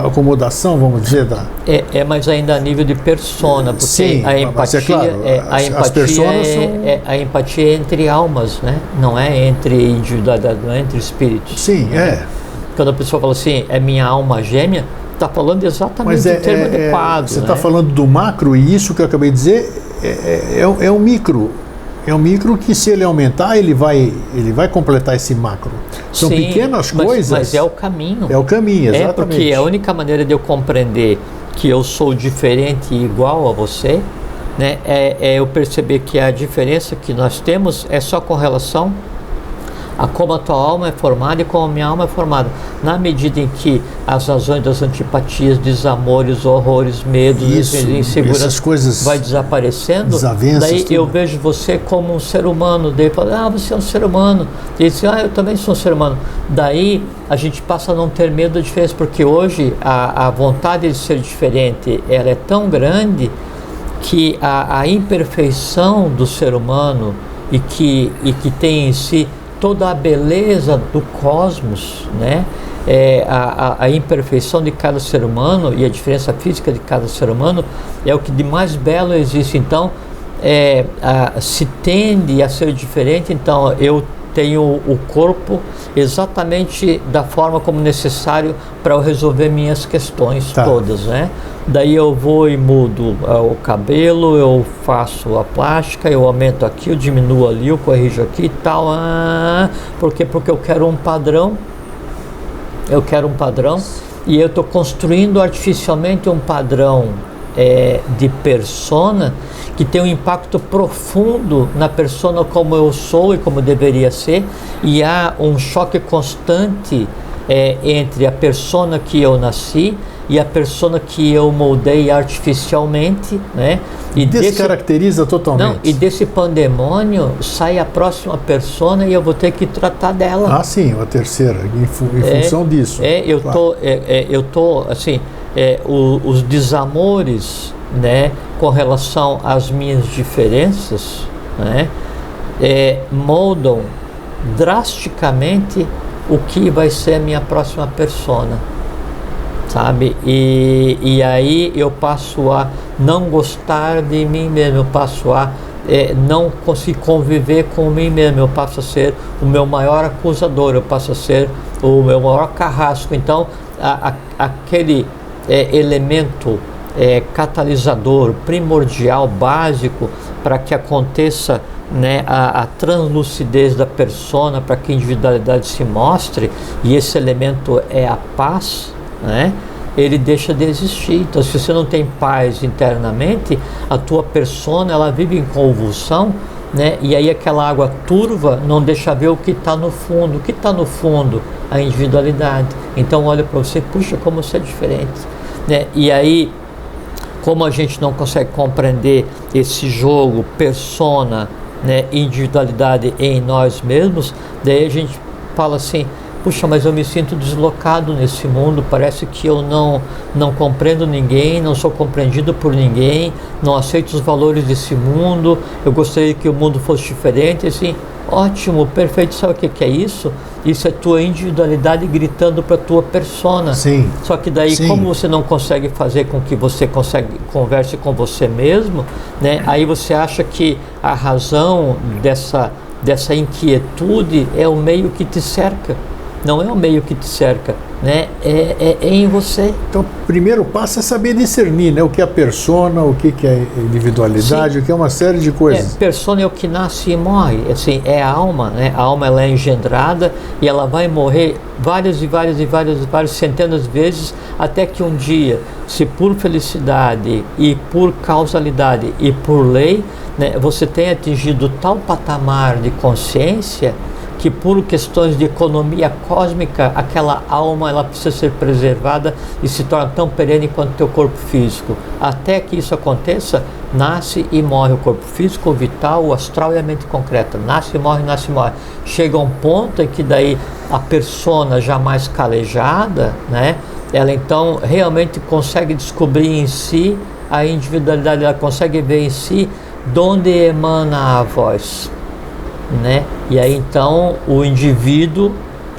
acomodação, vamos dizer, mas ainda a nível de persona, porque sim, a empatia, claro, as personas a empatia é entre almas, né? Não é entre individualidade, não é entre espíritos. Sim, Quando a pessoa fala assim, é minha alma gêmea, está falando exatamente do termo adequado. Você está falando do macro, e isso que eu acabei de dizer é o micro. É um micro que, se ele aumentar, ele vai completar esse macro. São pequenas coisas. Mas é o caminho. É o caminho, exatamente. Porque a única maneira de eu compreender que eu sou diferente e igual a você, né, é eu perceber que a diferença que nós temos é só com relação a como a tua alma é formada e como a minha alma é formada. Na medida em que as razões das antipatias, desamores, horrores, medos, inseguranças vai desaparecendo, daí eu vejo você como um ser humano. Daí eu falo, você é um ser humano. E ele diz, eu também sou um ser humano. Daí a gente passa a não ter medo da diferença, porque hoje a vontade de ser diferente, ela é tão grande que a imperfeição do ser humano e que tem em si toda a beleza do cosmos, né? A imperfeição de cada ser humano e a diferença física de cada ser humano é o que de mais belo existe. Então, se tende a ser diferente. Então, eu tenho o corpo exatamente da forma como necessário para eu resolver minhas questões todas, né? Daí eu vou e mudo o cabelo, eu faço a plástica, eu aumento aqui, eu diminuo ali, eu corrijo aqui e tal. Porque eu quero um padrão. Eu quero um padrão e eu estou construindo artificialmente um padrão de persona que tem um impacto profundo na persona como eu sou e como deveria ser, e há um choque constante entre a persona que eu nasci e a persona que eu moldei artificialmente, né? E descaracteriza totalmente. E desse pandemônio sai a próxima persona e eu vou ter que tratar dela. Sim, a terceira, em função disso. Eu tô assim, os desamores, né, com relação às minhas diferenças, né, moldam drasticamente o que vai ser a minha próxima persona, sabe? E aí eu passo a não gostar de mim mesmo, eu passo a não consigo conviver com mim mesmo, eu passo a ser o meu maior acusador, eu passo a ser o meu maior carrasco. Então, aquele elemento catalisador, primordial, básico, para que aconteça, né, a translucidez da persona, para que a individualidade se mostre, e esse elemento é a paz, né, ele deixa de existir. Então, se você não tem paz internamente, a tua persona, ela vive em convulsão, né, e aí aquela água turva não deixa ver o que está no fundo. O que está no fundo? A individualidade. Então olha para você, puxa, como você é diferente, né? E aí, como a gente não consegue compreender esse jogo, persona, né, individualidade em nós mesmos, daí a gente fala assim, puxa, mas eu me sinto deslocado nesse mundo, parece que eu não compreendo ninguém, não sou compreendido por ninguém, não aceito os valores desse mundo, eu gostaria que o mundo fosse diferente. Assim, ótimo, perfeito. Sabe o que é isso? Isso é tua individualidade gritando para tua persona. Sim. Só que daí, Sim. como você não consegue fazer com que você converse com você mesmo, né? Aí você acha que a razão dessa inquietude é o meio que te cerca. Não é o meio que te cerca, né? É em você. Então, o primeiro passo é saber discernir, né? O que é a persona, o que é individualidade, Sim. o que é uma série de coisas. Persona é o que nasce e morre, assim, é a alma, né? A alma, ela é engendrada e ela vai morrer várias centenas de vezes, até que um dia, se por felicidade e por causalidade e por lei, né, você tenha atingido tal patamar de consciência que por questões de economia cósmica, aquela alma, ela precisa ser preservada e se torna tão perene quanto o teu corpo físico. Até que isso aconteça, nasce e morre o corpo físico, o vital, o astral e a mente concreta. Nasce e morre, nasce e morre. Chega a um ponto em que daí a persona já mais calejada, né, ela então realmente consegue descobrir em si a individualidade, ela consegue ver em si de onde emana a voz, né? E aí então o indivíduo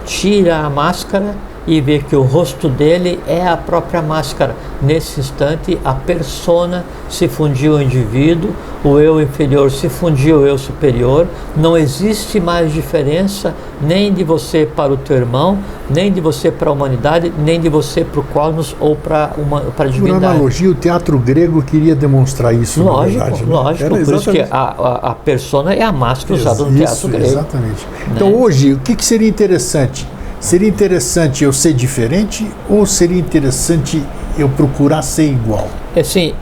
tira a máscara e vê que o rosto dele é a própria máscara. Nesse instante, a persona se fundiu ao indivíduo, o eu inferior se fundiu ao eu superior. Não existe mais diferença nem de você para o teu irmão, nem de você para a humanidade, nem de você para o cosmos ou para a divindade. Por analogia, o teatro grego queria demonstrar isso, lógico, na verdade. Lógico, Né? por isso que a persona é a máscara usada no teatro grego. Exatamente. Então hoje, o que seria interessante? Seria interessante eu ser diferente ou seria interessante eu procurar ser igual? Assim,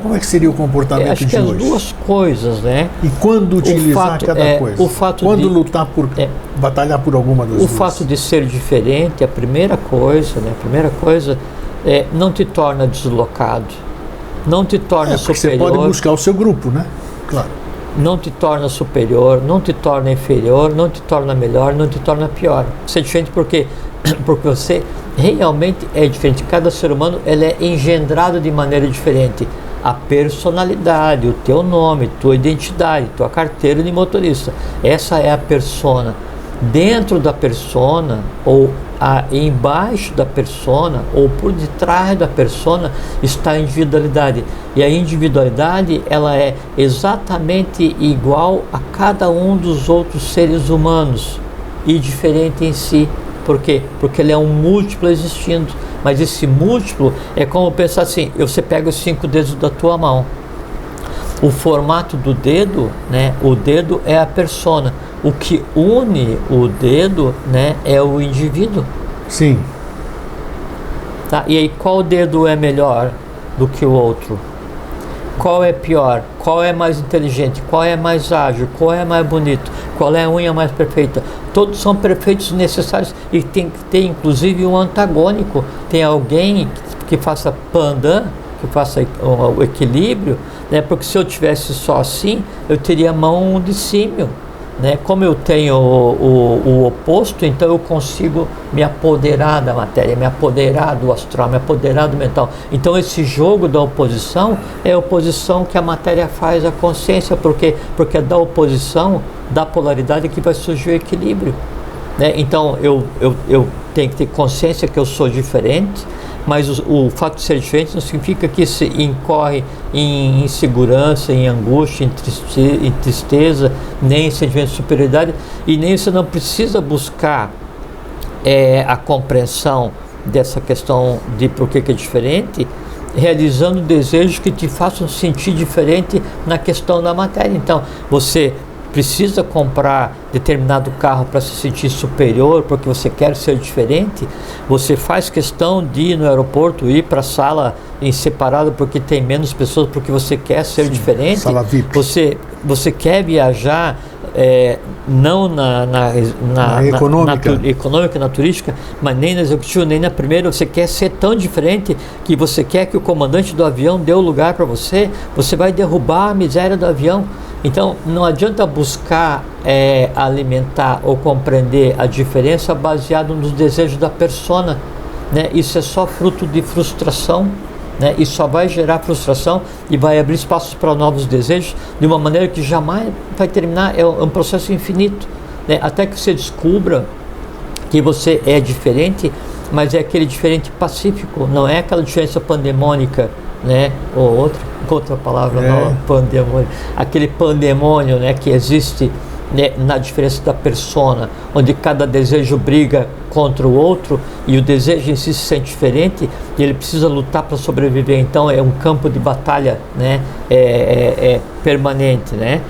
como é que seria o comportamento acho de que hoje? as duas coisas, né? E quando utilizar cada coisa? Quando lutar por batalhar por alguma das duas? O fato de ser diferente, a primeira coisa, não te torna deslocado, não te torna superior. Você pode buscar o seu grupo, né? Claro. Não te torna superior, não te torna inferior, não te torna melhor, não te torna pior. Você é diferente porque você realmente é diferente. Cada ser humano, ele é engendrado de maneira diferente. A personalidade, o teu nome, tua identidade, tua carteira de motorista, essa é a persona. Dentro da persona, ou embaixo da persona, ou por detrás da persona, está a individualidade. E a individualidade, ela é exatamente igual a cada um dos outros seres humanos e diferente em si. Por quê? Porque ele é um múltiplo existindo. Mas esse múltiplo é como pensar assim, você pega os 5 dedos da tua mão. O formato do dedo, né, o dedo é a persona. O que une o dedo, né, é o indivíduo. Sim. Tá? E aí, qual dedo é melhor do que o outro? Qual é pior? Qual é mais inteligente? Qual é mais ágil? Qual é mais bonito? Qual é a unha mais perfeita? Todos são perfeitos, necessários, e tem que ter inclusive um antagônico. Tem alguém que faça pandan, que faça o equilíbrio, né? Porque se eu tivesse só assim, eu teria mão de símio, né? Como eu tenho o oposto, então eu consigo me apoderar da matéria, me apoderar do astral, me apoderar do mental. Então esse jogo da oposição é a oposição que a matéria faz à consciência, porque é da oposição, da polaridade, que vai surgir o equilíbrio, né? Então eu tenho que ter consciência que eu sou diferente, Mas o fato de ser diferente não significa que se incorre em insegurança, em angústia, em tristeza, nem em sentimento de superioridade, e nem você não precisa buscar a compreensão dessa questão de por que é diferente, realizando desejos que te façam sentir diferente na questão da matéria. Então, você precisa comprar determinado carro para se sentir superior, porque você quer ser diferente. Você faz questão de ir no aeroporto, ir para a sala em separado porque tem menos pessoas, porque você quer ser diferente. Sala VIP. Você quer viajar não na econômica, na turística, mas nem na executiva, nem na primeira. Você quer ser tão diferente que você quer que o comandante do avião dê o lugar para você. Você vai derrubar a miséria do avião. Então, não adianta buscar alimentar ou compreender a diferença baseado nos desejos da persona, né? Isso é só fruto de frustração, né? E só vai gerar frustração e vai abrir espaços para novos desejos de uma maneira que jamais vai terminar. É um processo infinito, né? Até que você descubra que você é diferente, mas é aquele diferente pacífico, não é aquela diferença pandemônica, né? Ou outra palavra nova, pandemônio, aquele pandemônio, né, que existe, né, na diferença da persona, onde cada desejo briga contra o outro e o desejo em si se sente diferente e ele precisa lutar para sobreviver. Então é um campo de batalha, né, permanente, né?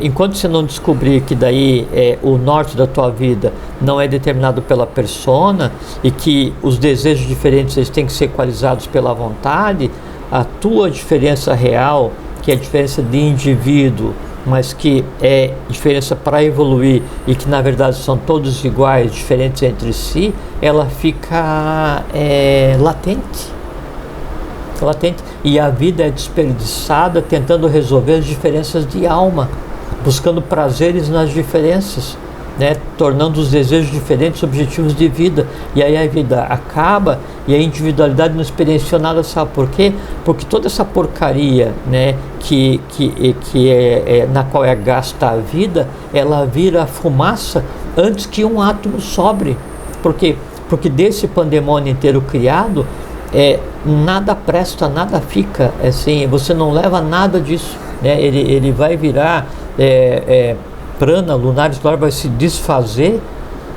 Enquanto você não descobrir que daí o norte da tua vida não é determinado pela persona e que os desejos diferentes eles têm que ser equalizados pela vontade, a tua diferença real, que é a diferença de indivíduo, mas que é diferença para evoluir e que na verdade são todos iguais, diferentes entre si, ela fica latente. E a vida é desperdiçada tentando resolver as diferenças de alma, buscando prazeres nas diferenças, né? Tornando os desejos diferentes objetivos de vida. E aí a vida acaba e a individualidade não experienciou nada. Sabe por quê? Porque toda essa porcaria, né, na qual é gasta a vida, ela vira fumaça antes que um átomo sobre. Por quê? Porque desse pandemônio inteiro criado, nada presta, nada fica, assim, você não leva nada disso, né? Ele vai virar prana, lunar, vai se desfazer,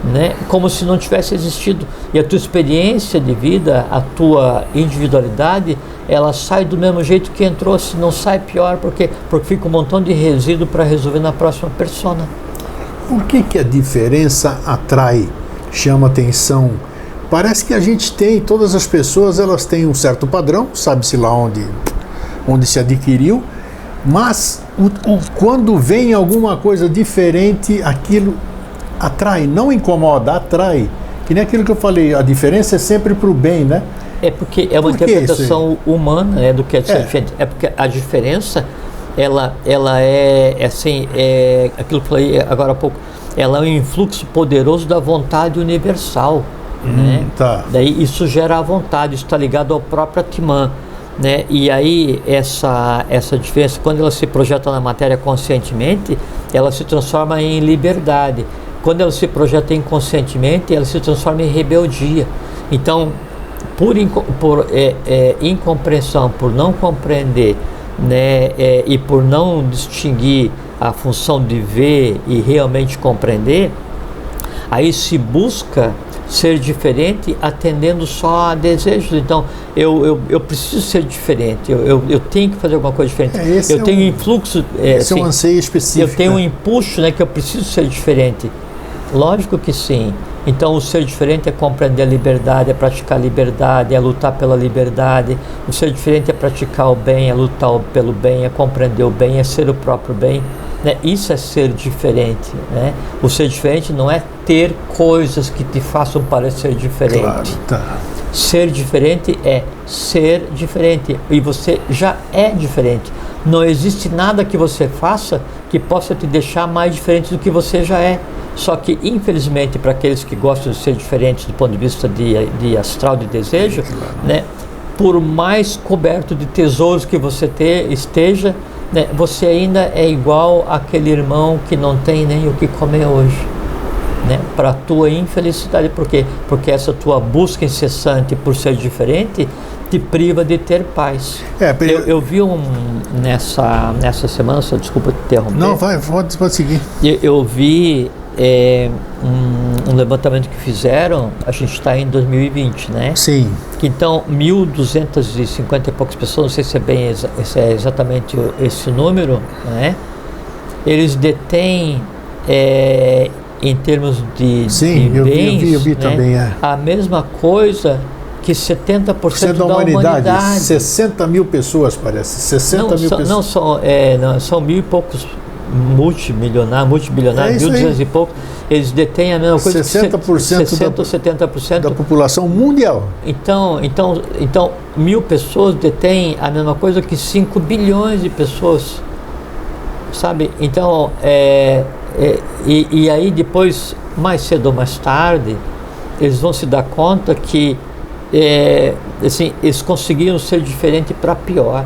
né? Como se não tivesse existido. E a tua experiência de vida, a tua individualidade, ela sai do mesmo jeito que entrou, se não sai pior, porque fica um montão de resíduo para resolver na próxima persona. Por que a diferença atrai, chama atenção? Parece que a gente tem, todas as pessoas elas têm um certo padrão, sabe-se lá onde se adquiriu, mas quando vem alguma coisa diferente, aquilo atrai, não incomoda, atrai. Que nem aquilo que eu falei, a diferença é sempre para o bem, né? É porque é uma interpretação humana, né, do que é diferente. É porque a diferença, ela é assim, aquilo que eu falei agora há pouco, ela é um influxo poderoso da vontade universal. Né? Tá. Daí isso gera a vontade, isso está ligado ao próprio Atman, né? E aí essa diferença, quando ela se projeta na matéria conscientemente, ela se transforma em liberdade. Quando ela se projeta inconscientemente, ela se transforma em rebeldia. Então, por incompreensão, por não compreender, né, e por não distinguir a função de ver e realmente compreender, aí se busca ser diferente atendendo só a desejos. Então eu preciso ser diferente, eu tenho que fazer alguma coisa diferente, eu tenho um influxo, esse é um anseio específico, eu tenho um impulso, né, que eu preciso ser diferente. Lógico que sim. Então o ser diferente é compreender a liberdade, é praticar a liberdade, é lutar pela liberdade. O ser diferente é praticar o bem, é lutar pelo bem, é compreender o bem, é ser o próprio bem, né? Isso é ser diferente, né? O ser diferente não é ter coisas que te façam parecer diferente. Claro, tá. Ser diferente é ser diferente, e você já é diferente. Não existe nada que você faça que possa te deixar mais diferente do que você já é. Só que, infelizmente, para aqueles que gostam de ser diferentes do ponto de vista de astral, de desejo, né, por mais coberto de tesouros que você esteja, né, você ainda é igual àquele irmão que não tem nem o que comer hoje. né, para a tua infelicidade. Por quê? Porque essa tua busca incessante por ser diferente te priva de ter paz. Eu vi nessa semana, só desculpa te interromper. Não, pode seguir. Eu vi um levantamento que fizeram, a gente está em 2020, né? Sim. Então, 1.250 e poucas pessoas, não sei se é exatamente esse número, né? Eles detêm, em termos de bens, eu vi né, também, a mesma coisa que 70% da humanidade. 60 mil pessoas, parece. 60 mil pessoas. Não, são 1.000 e poucos multibilionários, 1.200 e poucos. Eles detêm a mesma coisa 60% que 60 ou 70% da população mundial. Então 1.000 pessoas detêm a mesma coisa que 5 bilhões de pessoas. Sabe? Então, e aí depois, mais cedo ou mais tarde, eles vão se dar conta que assim, eles conseguiram ser diferente para pior,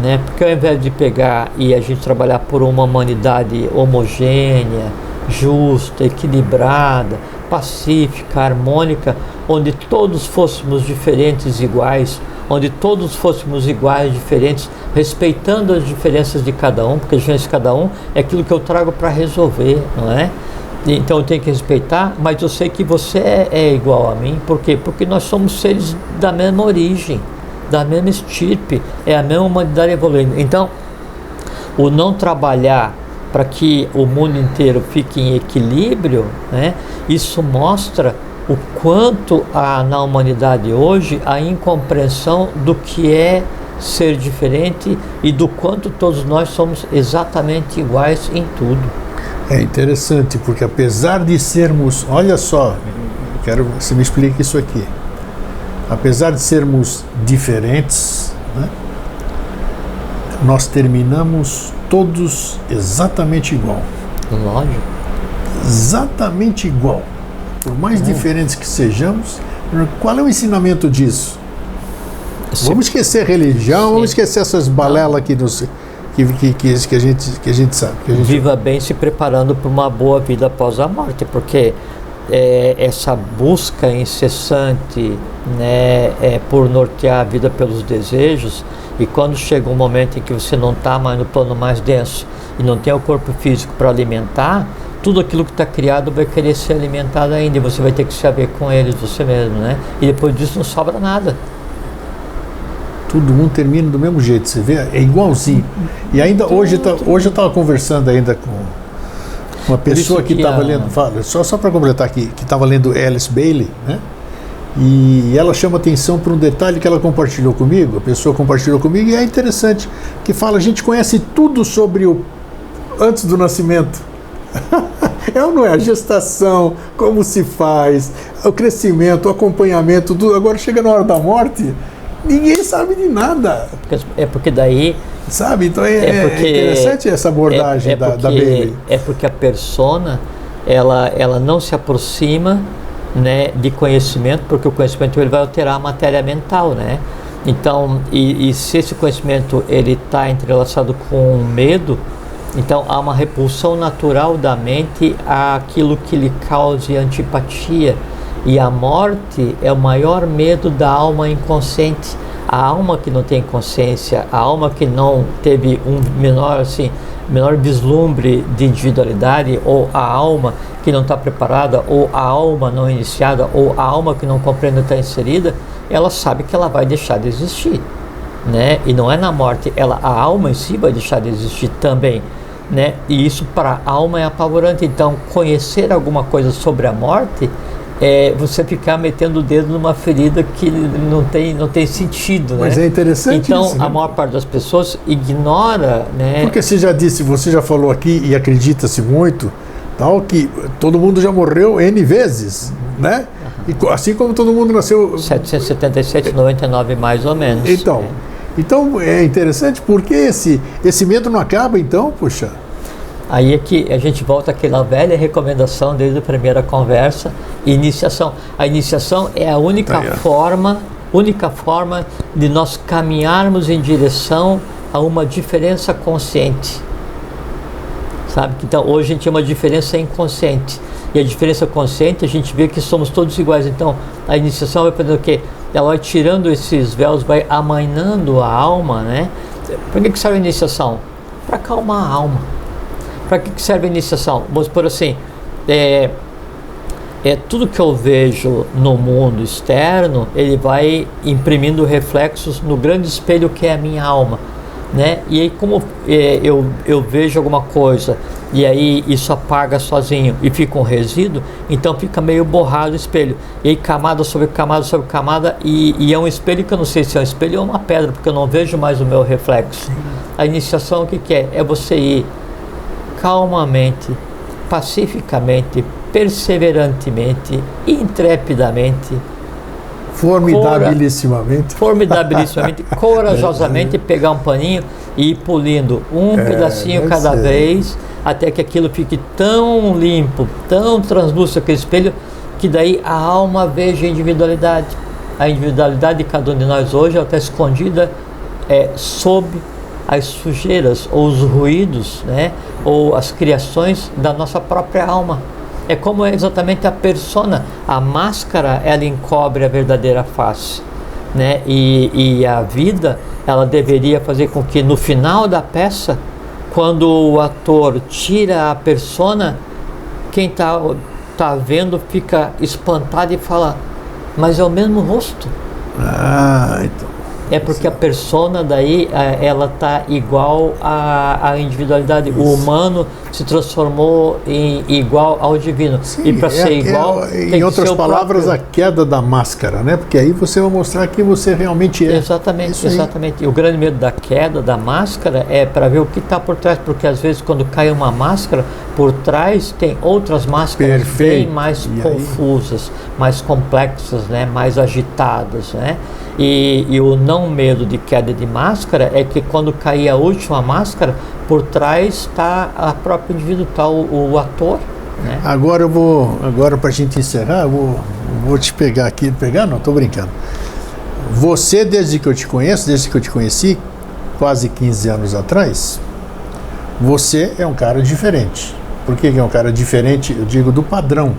né? Porque ao invés de pegar e a gente trabalhar por uma humanidade homogênea, justa, equilibrada, pacífica, harmônica, onde todos fôssemos diferentes iguais, onde todos fôssemos iguais, diferentes, respeitando as diferenças de cada um, porque a diferença de cada um é aquilo que eu trago para resolver, não é? Então eu tenho que respeitar, mas eu sei que você é igual a mim. Por quê? Porque nós somos seres da mesma origem, da mesma estirpe, é a mesma humanidade evoluindo. Então, o não trabalhar para que o mundo inteiro fique em equilíbrio, né, isso mostra o quanto há na humanidade hoje a incompreensão do que é ser diferente e do quanto todos nós somos exatamente iguais em tudo. É interessante, porque apesar de sermos, olha só, quero que você me explique isso aqui. Apesar de sermos diferentes, né, nós terminamos todos exatamente igual. Lógico. Exatamente igual. Por mais diferentes que sejamos, qual é o ensinamento disso? Sim. Vamos esquecer religião, vamos esquecer essas balelas que a gente sabe. Viva bem se preparando para uma boa vida após a morte, porque essa busca incessante, né, por nortear a vida pelos desejos, e quando chega um momento em que você não está mais no plano mais denso e não tem o corpo físico para alimentar, tudo aquilo que está criado vai querer ser alimentado ainda, e você vai ter que se haver com eles, você mesmo, né? E depois disso não sobra nada. Todo mundo termina do mesmo jeito, você vê? É igualzinho. E ainda hoje eu estava conversando ainda com uma pessoa que estava lendo, só para completar aqui, que estava lendo Alice Bailey, né? E ela chama atenção para um detalhe que ela compartilhou comigo, a pessoa compartilhou comigo, e é interessante, que fala, a gente conhece tudo sobre o antes do nascimento. É ou não é? A gestação, como se faz, o crescimento, o acompanhamento, tudo. Agora chega na hora da morte, ninguém sabe de nada. É porque daí... Sabe? Então é interessante essa abordagem da Bailey. É porque a persona, ela não se aproxima, né, de conhecimento, porque o conhecimento ele vai alterar a matéria mental, né? Então, e se esse conhecimento ele está entrelaçado com o medo, então há uma repulsão natural da mente àquilo que lhe cause antipatia. E a morte é o maior medo da alma inconsciente. A alma que não tem consciência, a alma que não teve um menor vislumbre de individualidade, ou a alma que não está preparada, ou a alma não iniciada, ou a alma que não compreende está inserida, ela sabe que ela vai deixar de existir, né? E não é na morte, a alma em si vai deixar de existir também, né? E isso para a alma é apavorante. Então, conhecer alguma coisa sobre a morte é você ficar metendo o dedo numa ferida que não tem sentido, né? Mas é interessante então, isso, né? A maior parte das pessoas ignora, né? Porque você já falou aqui e acredita-se muito, tal, que todo mundo já morreu N vezes, né? E assim como todo mundo nasceu... 777, 99 mais ou menos. Então é interessante porque esse medo não acaba, então, puxa... Aí é que a gente volta àquela velha recomendação desde a primeira conversa, iniciação. A iniciação é a única forma de nós caminharmos em direção a uma diferença consciente. Sabe? Então hoje a gente tem uma diferença inconsciente. E a diferença consciente, a gente vê que somos todos iguais. Então, a iniciação vai fazendo o quê? Ela vai tirando esses véus, vai amainando a alma, né? Para que serve a iniciação? Para acalmar a alma. Para que serve a iniciação? Vamos por assim, tudo que eu vejo no mundo externo, ele vai imprimindo reflexos no grande espelho que é a minha alma, né? E aí como eu vejo alguma coisa e aí isso apaga sozinho e fica um resíduo, então fica meio borrado o espelho, e aí camada sobre camada sobre camada, e é um espelho que eu não sei se é um espelho ou uma pedra, porque eu não vejo mais o meu reflexo. A iniciação, o que é? É você ir calmamente, pacificamente, perseverantemente, intrepidamente, formidabilissimamente, corajosamente pegar um paninho e ir polindo um pedacinho cada vez, até que aquilo fique tão limpo, tão translúcido aquele espelho, que daí a alma veja a individualidade. A individualidade de cada um de nós hoje, ela está escondida sob as sujeiras ou os ruídos, né, ou as criações da nossa própria alma. É como exatamente a persona, a máscara, ela encobre a verdadeira face, né? E a vida, ela deveria fazer com que no final da peça, quando o ator tira a persona, quem tá vendo fica espantado e fala, mas é o mesmo rosto. Então. É porque a persona daí, ela tá igual à individualidade. Isso. O humano se transformou igual ao divino. Sim, e para ser igual, em outras palavras, próprio... a queda da máscara, né? Porque aí você vai mostrar quem você realmente é. Exatamente, exatamente. E o grande medo da queda da máscara é para ver o que está por trás, porque às vezes quando cai uma máscara, por trás tem outras máscaras bem mais confusas, mais complexas, né? Mais agitadas, né? E o não medo de queda de máscara é que quando cair a última máscara, por trás está a própria indivíduo, está o ator, né? Agora para a gente encerrar, eu vou te pegar aqui, não, estou brincando. Você, desde que eu te conheci, quase 15 anos atrás, você é um cara diferente. Por que é um cara diferente? Eu digo do padrão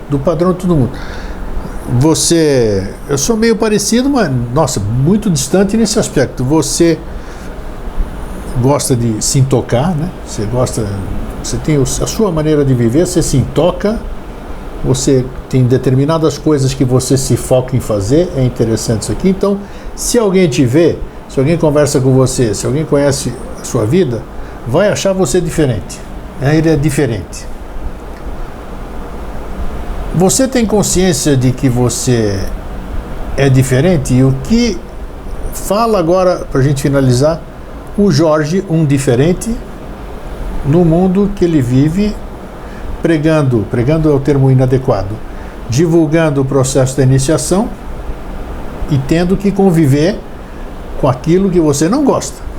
de todo mundo. Eu sou meio parecido, mas, nossa, muito distante nesse aspecto. Você gosta de se intocar, né? Você tem a sua maneira de viver, você se intoca, você tem determinadas coisas que você se foca em fazer, é interessante isso aqui. Então, se alguém te vê, se alguém conversa com você, se alguém conhece a sua vida, vai achar você diferente. Ele é diferente. Você tem consciência de que você é diferente? E o que fala agora, para a gente finalizar, o Jorge, um diferente, no mundo que ele vive, pregando é o termo inadequado, divulgando o processo da iniciação e tendo que conviver com aquilo que você não gosta.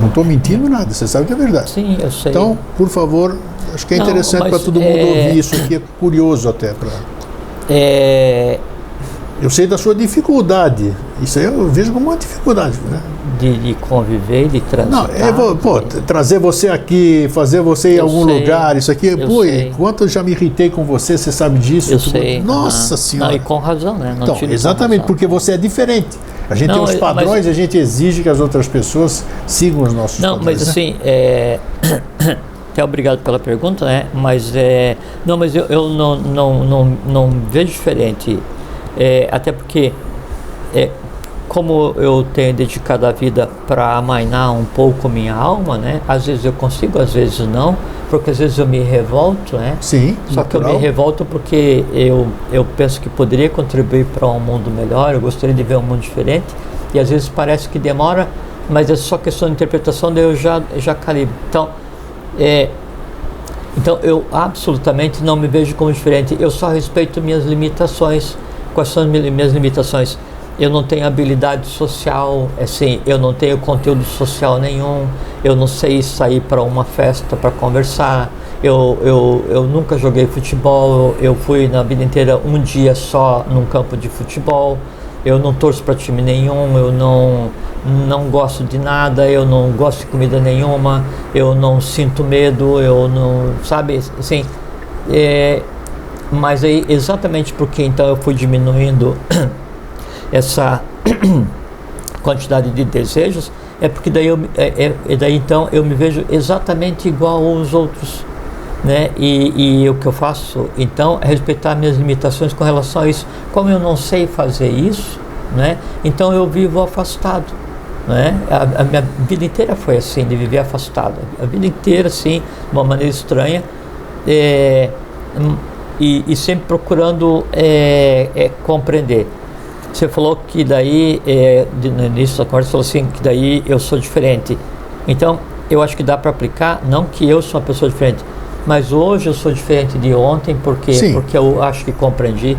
Não estou mentindo nada, você sabe que é verdade. Sim, eu sei. Então, por favor, acho que é interessante para todo mundo ouvir isso aqui, é curioso até. Eu sei da sua dificuldade, isso aí eu vejo como uma dificuldade, né? De conviver, de transitar. Trazer você aqui, fazer você ir em algum lugar, isso aqui, quanto eu já me irritei com você, você sabe disso? Eu sei. Nossa Senhora. Não, e com razão, né? Então, exatamente, porque você é diferente. A gente tem os padrões, a gente exige que as outras pessoas sigam os nossos padrões. Não, mas assim, até obrigado pela pergunta, né? Mas eu não vejo diferente, até porque como eu tenho dedicado a vida para amainar um pouco minha alma, né? Às vezes eu consigo, às vezes não, porque às vezes eu me revolto, né? Sim, só natural. Que eu me revolto porque eu penso que poderia contribuir para um mundo melhor, eu gostaria de ver um mundo diferente, e às vezes parece que demora, mas é só questão de interpretação, daí eu já calibro. Então eu absolutamente não me vejo como diferente, eu só respeito minhas limitações. Quais são as minhas limitações? Eu não tenho habilidade social, assim, eu não tenho conteúdo social nenhum, eu não sei sair para uma festa para conversar, eu nunca joguei futebol, eu fui na vida inteira um dia só num campo de futebol, eu não torço para time nenhum, eu não gosto de nada, eu não gosto de comida nenhuma, eu não sinto medo, eu não, sabe, assim, Mas aí, exatamente porque então eu fui diminuindo essa quantidade de desejos, é porque daí, daí então eu me vejo exatamente igual aos outros, né? E o que eu faço então é respeitar minhas limitações com relação a isso. Como eu não sei fazer isso, né? Então eu vivo afastado, né? A minha vida inteira foi assim, de viver afastado, a vida inteira assim, de uma maneira estranha, e sempre procurando compreender. Você falou que daí, no início da conversa, falou assim, que daí eu sou diferente. Então, eu acho que dá para aplicar, não que eu sou uma pessoa diferente, mas hoje eu sou diferente de ontem, porque eu acho que compreendi.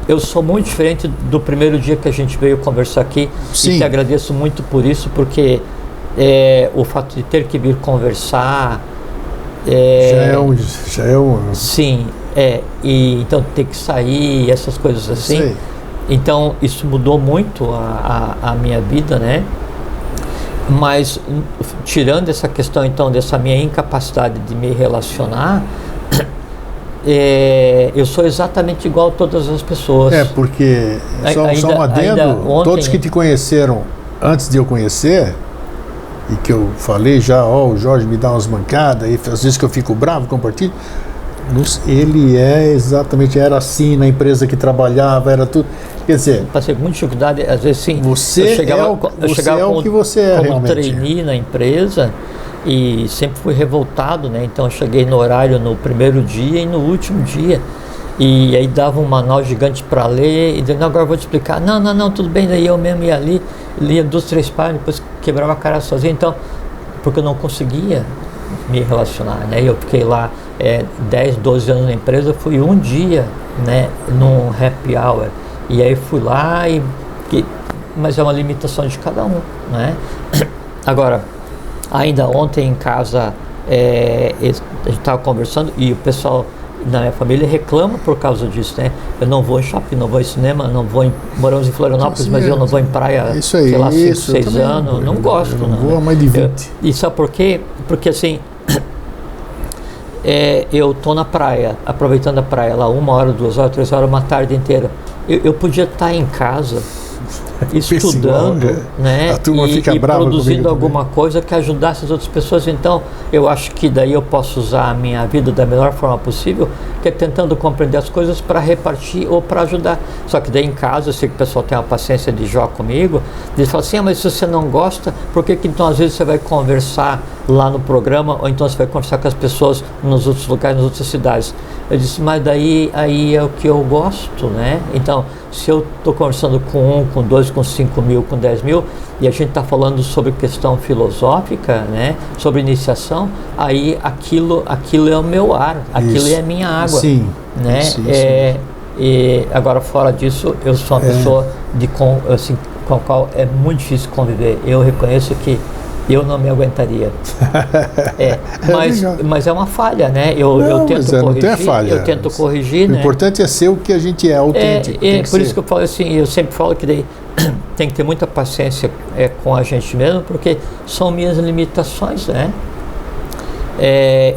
Eu sou muito diferente do primeiro dia que a gente veio conversar aqui. Sim. E te agradeço muito por isso, porque o fato de ter que vir conversar... Já é um... Sim, e então ter que sair, essas coisas assim. Sei. Então isso mudou muito a minha vida, né? Mas tirando essa questão então dessa minha incapacidade de me relacionar, eu sou exatamente igual a todas as pessoas. Porque só um adendo, todos que te conheceram antes de eu conhecer, e que eu falei já, o Jorge me dá umas mancadas, e às vezes que eu fico bravo, compartilho, ele era assim na empresa que trabalhava, era tudo. Quer dizer, passei muita dificuldade, às vezes sim. Você é o que você é como realmente. trainee na empresa, e sempre fui revoltado, né? Então eu cheguei no horário no primeiro dia e no último dia, e aí dava um manual gigante para ler, e dizendo, agora eu vou te explicar. Não, tudo bem. Daí eu mesmo ia ali, lia 2, 3 páginas, depois quebrava a cara sozinho. Então, porque eu não conseguia me relacionar, né? Eu fiquei lá 10, 12 anos na empresa, fui um dia, né, num happy hour, e aí fui lá, mas é uma limitação de cada um, né? Agora, ainda ontem em casa, a gente estava conversando, e o pessoal na minha família reclama por causa disso, né? Eu não vou em shopping, não vou em cinema, moramos em Florianópolis, mas eu não vou em praia, sei lá, 5, 6 anos, não gosto. Eu não vou há mais de 20. E sabe por quê? Porque assim, eu tô na praia, aproveitando a praia lá 1 hora, 2 horas, 3 horas, uma tarde inteira. Eu podia estar em casa estudando, né? A turma fica brava produzindo alguma coisa que ajudasse as outras pessoas. Então eu acho que daí eu posso usar a minha vida da melhor forma possível, que é tentando compreender as coisas para repartir ou para ajudar. Só que daí em casa, eu sei que o pessoal tem uma paciência de Jó comigo, eles falam assim, mas se você não gosta, por que então às vezes você vai conversar lá no programa, ou então você vai conversar com as pessoas nos outros lugares, nas outras cidades? Eu disse, mas daí é o que eu gosto, né? Então, se eu estou conversando com 1, com 2, com 5 mil, com 10 mil, e a gente está falando sobre questão filosófica, né? Sobre iniciação, aí aquilo é o meu ar, aquilo é a minha água. Sim. Né? E agora, fora disso, eu sou uma pessoa com a qual é muito difícil conviver. Eu reconheço que eu não me aguentaria. Mas é uma falha, né? Eu tento corrigir. Não tem falha. Eu tento corrigir, O importante é ser o que a gente é, autêntico. Por isso que eu falo assim, eu sempre falo que daí tem que ter muita paciência com a gente mesmo, porque são minhas limitações, né?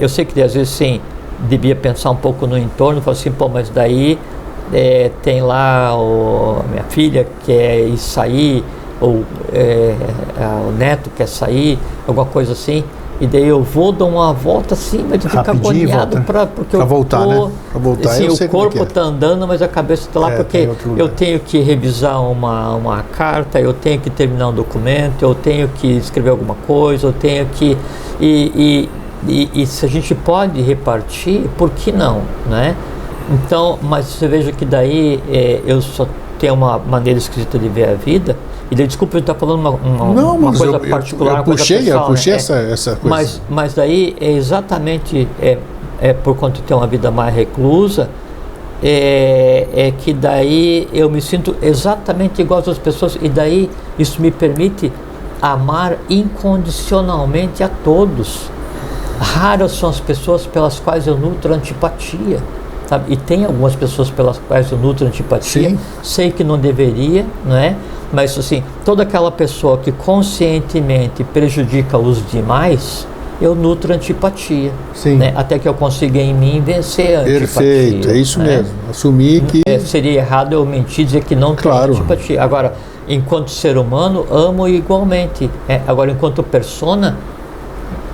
Eu sei que às vezes sim, devia pensar um pouco no entorno, falar assim, mas daí tem lá a minha filha que quer ir sair, ou o neto quer sair, alguma coisa assim, e daí eu vou dar uma volta assim, mas eu fico agoniado porque voltar, né? Pra voltar, assim, o corpo está andando, mas a cabeça está lá, porque eu tenho que revisar uma carta, eu tenho que terminar um documento, eu tenho que escrever alguma coisa, eu tenho que... E se a gente pode repartir, por que não, né? Então, mas você veja que daí eu só tenho uma maneira esquisita de ver a vida. E daí, desculpa eu estar falando uma coisa particular, eu puxei pessoal, né? essa coisa. Mas daí é exatamente por conta de ter uma vida mais reclusa, que daí eu me sinto exatamente igual às outras pessoas, e daí isso me permite amar incondicionalmente a todos. Raras são as pessoas pelas quais eu nutro antipatia, sabe? E tem algumas pessoas pelas quais eu nutro antipatia. Sim. Sei que não deveria, não é? Mas assim, toda aquela pessoa que conscientemente prejudica os demais, eu nutro antipatia. Sim. Né? Até que eu consiga em mim vencer a antipatia. Perfeito, é isso né? mesmo. Assumir que... seria errado eu mentir, dizer que não tenho antipatia. Agora, enquanto ser humano, amo igualmente. Agora, enquanto persona,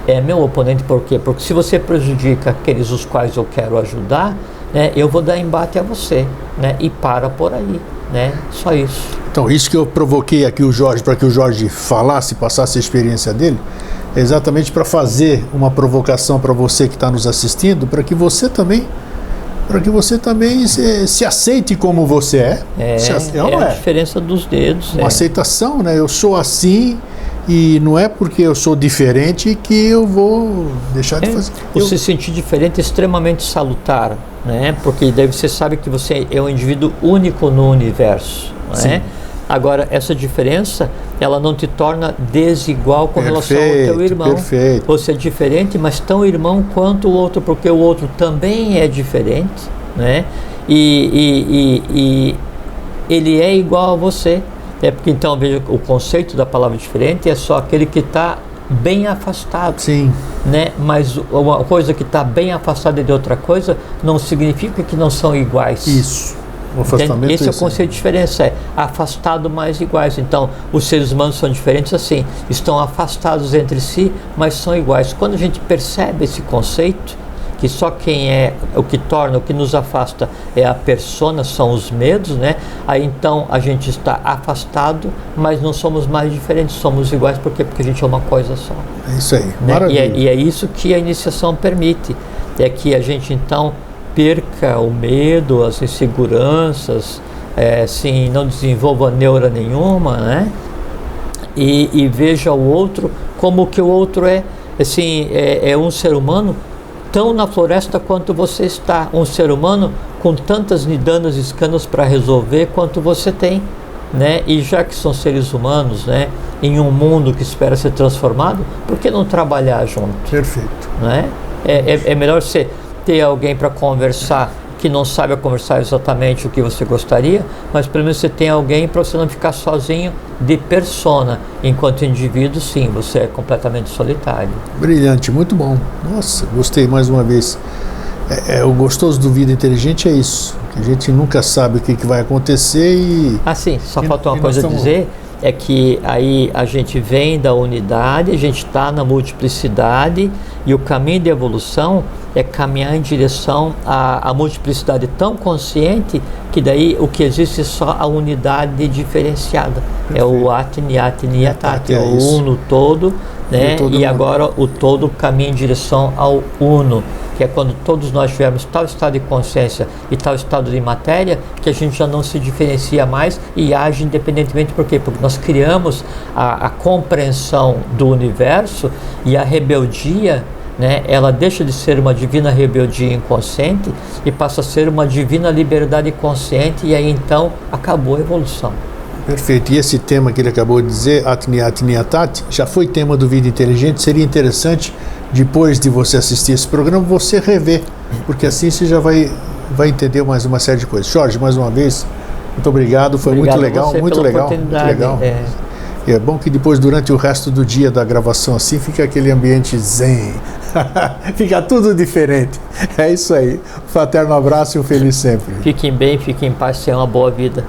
é meu oponente. Por quê? Porque se você prejudica aqueles os quais eu quero ajudar, né, eu vou dar embate a você, né, e para por aí, né, só isso. Então, isso que eu provoquei aqui o Jorge, para que o Jorge falasse, passasse a experiência dele, é exatamente para fazer uma provocação para você que está nos assistindo, para que você também se aceite como você é. A diferença dos dedos. Uma aceitação, né? Eu sou assim e não é porque eu sou diferente que eu vou deixar de fazer. Se sentir diferente é extremamente salutar, né? Porque daí você sabe que você é um indivíduo único no universo, né? Agora, essa diferença, ela não te torna desigual com relação ao teu irmão. Perfeito. Você é diferente, mas tão irmão quanto o outro, porque o outro também é diferente, né? E ele é igual a você. Porque então, veja, o conceito da palavra diferente é só aquele que está bem afastado. Sim. Né? Mas uma coisa que está bem afastada de outra coisa não significa que não são iguais. Isso. Esse é o conceito de diferença, afastado mais iguais. Então, os seres humanos são diferentes assim, estão afastados entre si, mas são iguais. Quando a gente percebe esse conceito, que só quem é, o que nos afasta é a persona, são os medos, né? Aí então a gente está afastado, mas não somos mais diferentes, somos iguais. Por quê? Porque a gente é uma coisa só. É isso aí, né? maravilha. E é isso que a iniciação permite, é que a gente então perca o medo, as inseguranças, assim, não desenvolva neura nenhuma, né? E veja o outro como que o outro é, assim, é um ser humano tão na floresta quanto você está, um ser humano com tantas nidanas e escanas para resolver quanto você tem, né? E já que são seres humanos, né, em um mundo que espera ser transformado, por que não trabalhar junto? Perfeito. Né? É melhor você ter alguém para conversar que não saiba conversar exatamente o que você gostaria, mas pelo menos você tem alguém para você não ficar sozinho de persona. Enquanto indivíduo, sim, você é completamente solitário. Brilhante, muito bom. Nossa, gostei mais uma vez. O gostoso do Vida Inteligente é isso, que a gente nunca sabe o que vai acontecer e... sim, só falta uma coisa a dizer, é que aí a gente vem da unidade, a gente está na multiplicidade, e o caminho de evolução é caminhar em direção à multiplicidade tão consciente que daí o que existe é só a unidade diferenciada. Perfeito. É o Atni, Atni, Atati, é o Uno todo, né? E agora o todo caminha em direção ao Uno, que é quando todos nós tivermos tal estado de consciência e tal estado de matéria, que a gente já não se diferencia mais e age independentemente. Por quê? Porque nós criamos a compreensão do universo, e a rebeldia, né, ela deixa de ser uma divina rebeldia inconsciente e passa a ser uma divina liberdade consciente, e aí então acabou a evolução. Perfeito. E esse tema que ele acabou de dizer, Atni, Atni, Atati, já foi tema do Vida Inteligente. Seria interessante, depois de você assistir esse programa, você rever, porque assim você já vai entender mais uma série de coisas. Jorge, mais uma vez, muito obrigado. Foi muito legal, muito legal. Muito legal. E é bom que depois, durante o resto do dia da gravação assim, fica aquele ambiente zen. Fica tudo diferente. É isso aí. Um fraterno abraço e um feliz sempre. Fiquem bem, fiquem em paz, tenham uma boa vida.